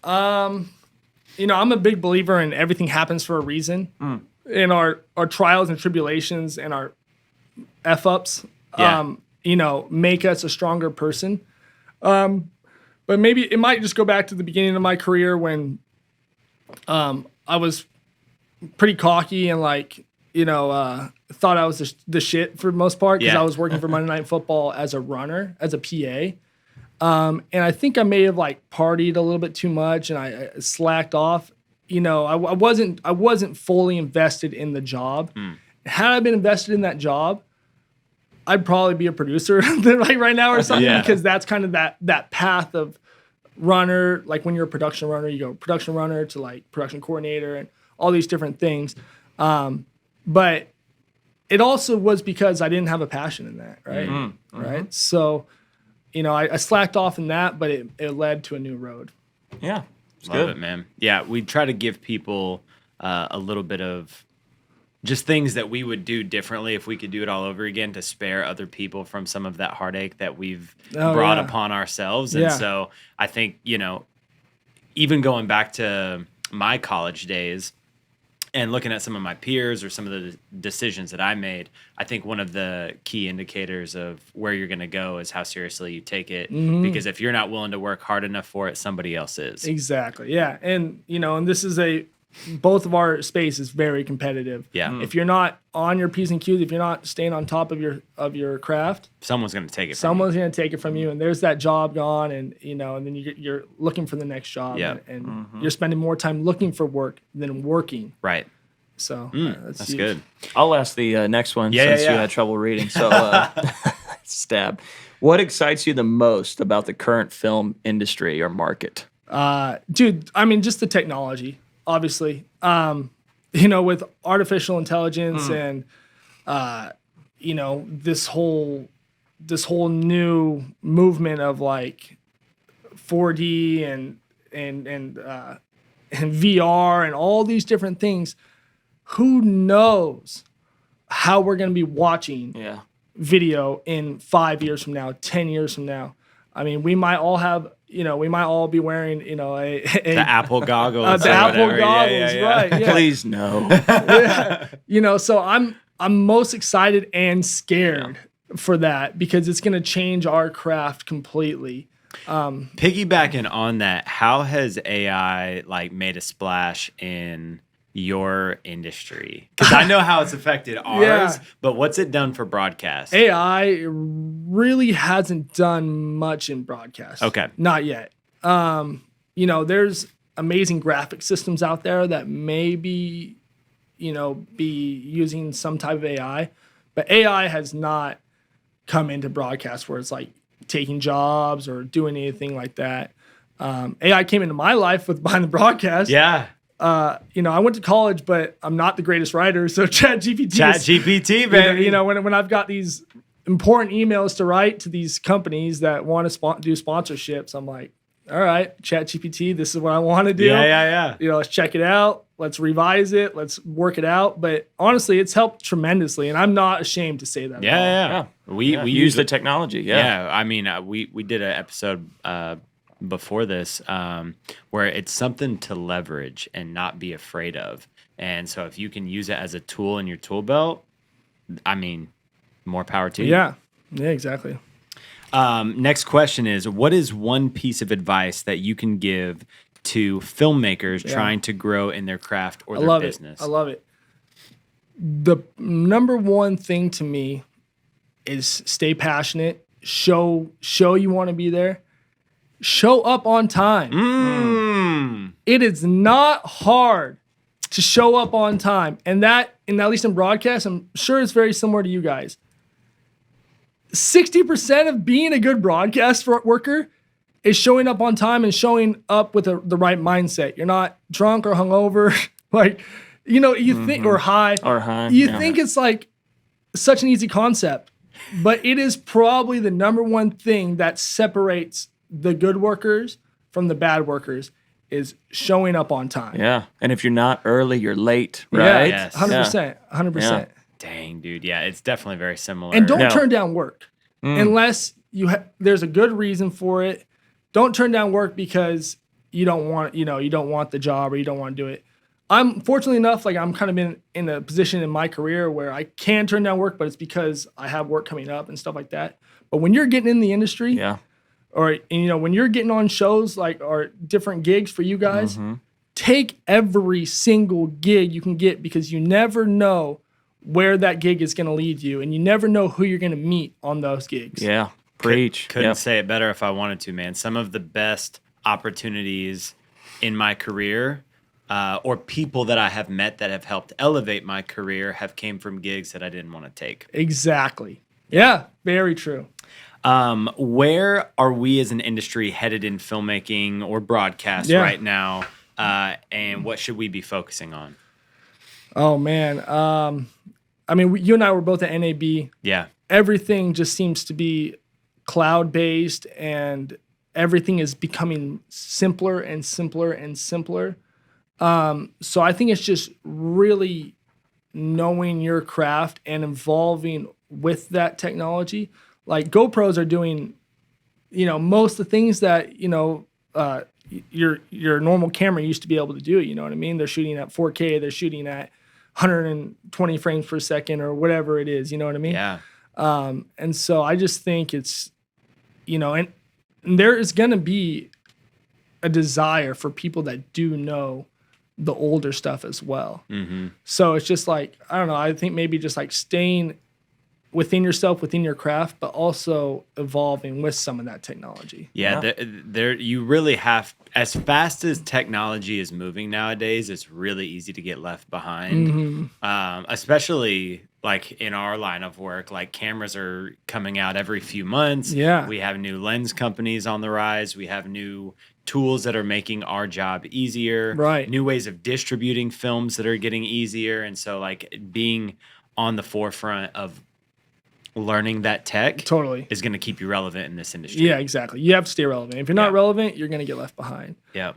Speaker 1: I'm a big believer in everything happens for a reason. In our trials and tribulations and our F-ups, make us a stronger person. But maybe it might just go back to the beginning of my career when I was pretty cocky and thought I was the shit for the most part because I was working for Monday Night Football as a runner, as a PA. And I think I may have partied a little bit too much and I slacked off. I wasn't fully invested in the job. Had I been invested in that job, I'd probably be a producer right now or something because that's kind of that path of runner. Like when you're a production runner, you go production runner to production coordinator and all these different things. But it also was because I didn't have a passion in that, right? Right. So, I slacked off in that, but it led to a new road.
Speaker 3: Yeah.
Speaker 2: Love good. It, man. Yeah, we try to give people a little bit of just things that we would do differently if we could do it all over again to spare other people from some of that heartache that we've brought upon ourselves. And so I think, even going back to my college days and looking at some of my peers or some of the decisions that I made, I think one of the key indicators of where you're going to go is how seriously you take it. Because if you're not willing to work hard enough for it, somebody else is.
Speaker 1: Exactly. Yeah. And, and this is both of our space is very competitive.
Speaker 2: Yeah.
Speaker 1: If you're not on your P's and Q's, if you're not staying on top of your craft,
Speaker 2: someone's going to take it from
Speaker 1: someone's going to take it from you. And there's that job gone and, and then you're looking for the next job and you're spending more time looking for work than working.
Speaker 2: Right.
Speaker 1: So
Speaker 2: that's good.
Speaker 3: I'll ask the next one since you had trouble reading. So stab. What excites you the most about the current film industry or market?
Speaker 1: Dude, I mean, just the technology, obviously. With artificial intelligence and this whole new movement of 4D and VR and all these different things. Who knows how we're going to be watching video in 5 years from now, 10 years from now? I mean, we might all have, we might all be wearing, the
Speaker 2: Apple goggles.
Speaker 1: The Apple goggles, right? Yeah.
Speaker 3: Please no.
Speaker 1: So I'm most excited and scared for that because it's going to change our craft completely.
Speaker 2: Piggybacking on that, how has AI made a splash in your industry? Because I know how it's affected ours, but what's it done for broadcast?
Speaker 1: AI really hasn't done much in broadcast.
Speaker 2: Okay.
Speaker 1: Not yet. There's amazing graphic systems out there that maybe, be using some type of AI, but AI has not come into broadcast where it's taking jobs or doing anything like that. AI came into my life with behind the broadcast.
Speaker 2: Yeah.
Speaker 1: I went to college, but I'm not the greatest writer. So
Speaker 2: ChatGPT, baby.
Speaker 1: When I've got these important emails to write to these companies that want to do sponsorships, I'm like, all right, ChatGPT, this is what I want to do.
Speaker 2: Yeah.
Speaker 1: Let's check it out. Let's revise it. Let's work it out. But honestly, it's helped tremendously, and I'm not ashamed to say that.
Speaker 2: Yeah. We
Speaker 3: use the technology.
Speaker 2: Yeah. I mean, we did an episode before this where it's something to leverage and not be afraid of. And so if you can use it as a tool in your tool belt, I mean, more power to you.
Speaker 1: Yeah, exactly.
Speaker 2: Next question is, what is one piece of advice that you can give to filmmakers trying to grow in their craft or their business?
Speaker 1: I love it. The number one thing to me is stay passionate, show you want to be there. Show up on time. It is not hard to show up on time. And at least in broadcast, I'm sure it's very similar to you guys. 60% of being a good broadcast worker is showing up on time and showing up with the right mindset. You're not drunk or hungover, like, you think, or high. You think it's like such an easy concept, but it is probably the number one thing that separates the good workers from the bad workers is showing up on time.
Speaker 3: Yeah. And if you're not early, you're late, right?
Speaker 1: Yeah,
Speaker 2: Yes.
Speaker 1: 100%. 100%.
Speaker 3: Yeah.
Speaker 2: Dang, dude. Yeah, it's definitely very similar.
Speaker 1: And don't
Speaker 3: No.
Speaker 1: turn down work unless there's a good reason for it. Don't turn down work because you don't want the job or you don't want to do it. I'm fortunately enough, like I'm kind of in a position in my career where I can turn down work, but it's because I have work coming up and stuff like that. But when you're getting in the industry,
Speaker 3: Yeah.
Speaker 1: or when you're getting on shows like or different gigs for you guys, take every single gig you can get because you never know where that gig is going to lead you, and you never know who you're going to meet on those gigs.
Speaker 3: Yeah. Preach.
Speaker 2: Couldn't
Speaker 3: Yep.
Speaker 2: say it better if I wanted to, man. Some of the best opportunities in my career, or people that I have met that have helped elevate my career, have came from gigs that I didn't want to take.
Speaker 1: Exactly. Yeah, very true.
Speaker 2: Where are we as an industry headed in filmmaking or broadcast right now? And what should we be focusing on?
Speaker 1: Oh man. I mean, you and I were both at NAB.
Speaker 2: Yeah.
Speaker 1: Everything just seems to be cloud-based, and everything is becoming simpler and simpler and simpler. So I think it's just really knowing your craft and evolving with that technology. Like GoPros are doing, most of the things that, your normal camera used to be able to do. You know what I mean? They're shooting at 4K. They're shooting at 120 frames per second or whatever it is. You know what I mean?
Speaker 2: Yeah.
Speaker 1: And so I just think it's, and there is going to be a desire for people that do know the older stuff as well.
Speaker 2: Mm-hmm.
Speaker 1: So it's just like, I don't know, I think maybe just like staying within yourself, within your craft, but also evolving with some of that technology.
Speaker 2: Yeah, there you really have, as fast as technology is moving nowadays, it's really easy to get left behind. Especially like in our line of work, like cameras are coming out every few months.
Speaker 1: Yeah.
Speaker 2: We have new lens companies on the rise. We have new tools that are making our job easier.
Speaker 1: Right.
Speaker 2: New ways of distributing films that are getting easier. And so like being on the forefront of learning that tech
Speaker 1: Totally
Speaker 2: is going to keep you relevant in this industry.
Speaker 1: Yeah, exactly. You have to stay relevant. If you're not relevant, you're going to get left behind.
Speaker 2: Yeah.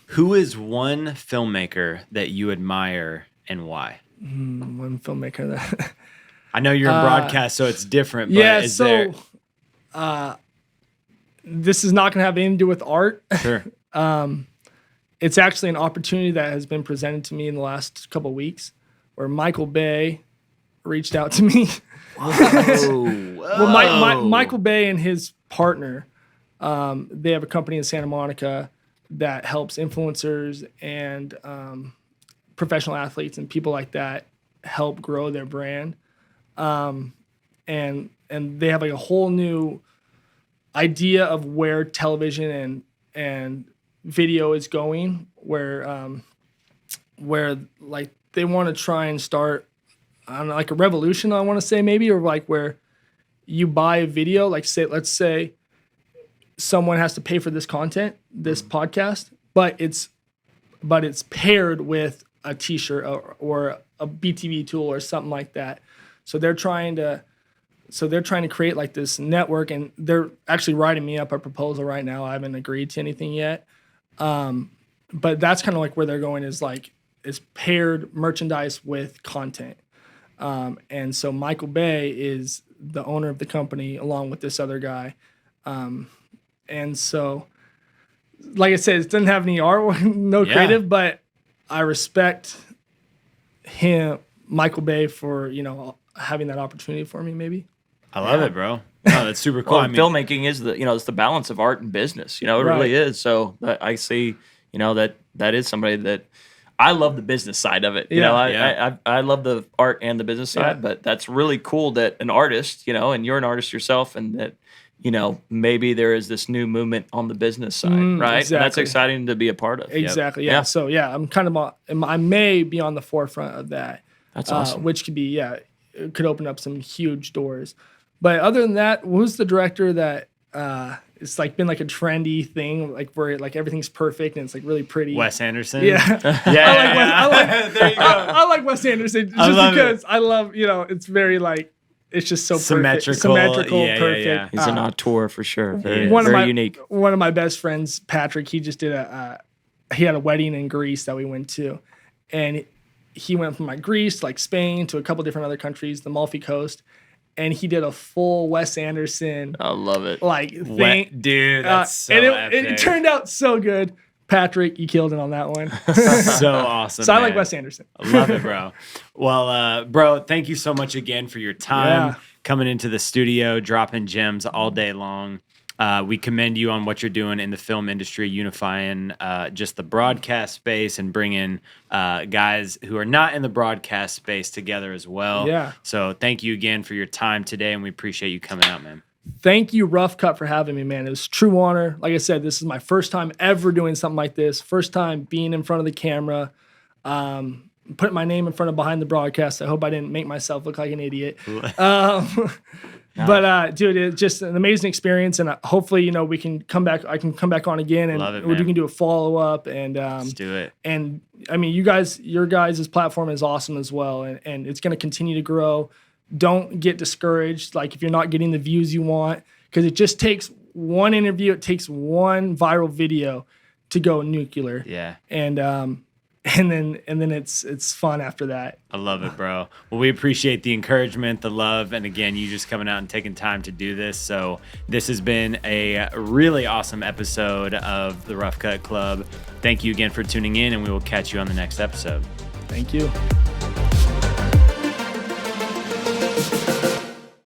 Speaker 2: Who is one filmmaker that you admire and why?
Speaker 1: One filmmaker that
Speaker 2: I know you're in broadcast, so it's different. But
Speaker 1: yeah.
Speaker 2: is
Speaker 1: So
Speaker 2: there...
Speaker 1: this is not going to have anything to do with art.
Speaker 2: Sure.
Speaker 1: It's actually an opportunity that has been presented to me in the last couple of weeks, where Michael Bay reached out to me. Well, Michael Bay and his partner, they have a company in Santa Monica that helps influencers and professional athletes and people like that help grow their brand. And they have like a whole new idea of where television and video is going, where like they want to try and start, I don't know, like a revolution, I want to say maybe, or like where you buy a video, like let's say someone has to pay for this content, this podcast, but it's paired with a t-shirt or a BTV tool or something like that. So they're trying to create like this network, and they're actually writing me up a proposal right now. I haven't agreed to anything yet. But that's kind of like where they're going, is paired merchandise with content. And so Michael Bay is the owner of the company along with this other guy. And so, like I said, it doesn't have any art, no creative, but I respect Michael Bay, for, having that opportunity for me, maybe.
Speaker 2: I love it, bro. No, that's super cool.
Speaker 3: Well, filmmaking is it's the balance of art and business. It really is. So I see, that is somebody that I love the business side of it. I love the art and the business side, but that's really cool that an artist, and you're an artist yourself, and that, maybe there is this new movement on the business side, right?
Speaker 1: Exactly.
Speaker 3: And that's exciting to be a part of.
Speaker 1: Exactly. Yeah. So I'm kind of I may be on the forefront of that.
Speaker 3: That's awesome.
Speaker 1: Which could be, it could open up some huge doors. But other than that, who's the director that it's like been like a trendy thing, like where like everything's perfect and it's like really pretty.
Speaker 2: Wes Anderson.
Speaker 1: Yeah.
Speaker 2: There you go.
Speaker 1: I like Wes Anderson just because I love, it's very like, it's just so
Speaker 2: Symmetrical.
Speaker 1: Symmetrical, perfect.
Speaker 2: Yeah.
Speaker 3: He's an auteur for sure. Very unique.
Speaker 1: One of my best friends, Patrick, he just did he had a wedding in Greece that we went to, and he went from like Greece, like Spain, to a couple different other countries, the Amalfi Coast, and he did a full Wes Anderson.
Speaker 3: I love it.
Speaker 1: Like thing.
Speaker 2: Dude, that's so
Speaker 1: and
Speaker 2: epic.
Speaker 1: it turned out so good. Patrick, you killed it on that one.
Speaker 2: So awesome.
Speaker 1: So I like Wes Anderson.
Speaker 2: I love it, bro. Well, bro, thank you so much again for your time coming into the studio, dropping gems all day long. We commend you on what you're doing in the film industry, unifying just the broadcast space and bringing guys who are not in the broadcast space together as well.
Speaker 1: Yeah.
Speaker 2: So thank you again for your time today, and we appreciate you coming out, man.
Speaker 1: Thank you, Rough Cut, for having me, man. It was a true honor. Like I said, this is my first time ever doing something like this. First time being in front of the camera, putting my name in front of behind the broadcast. I hope I didn't make myself look like an idiot. But dude, it's just an amazing experience, and hopefully, we can come back. I can come back on again, and we can do a follow up. And
Speaker 2: let's do it.
Speaker 1: And I mean, your guys' platform is awesome as well, and it's going to continue to grow. Don't get discouraged, like if you're not getting the views you want, because it just takes one interview, it takes one viral video to go nuclear.
Speaker 2: Yeah.
Speaker 1: And then it's fun after that.
Speaker 2: I love it, bro. Well, we appreciate the encouragement, the love, and again, you just coming out and taking time to do this. So this has been a really awesome episode of the Rough Cut Club. Thank you again for tuning in, and we will catch you on the next episode.
Speaker 1: Thank you.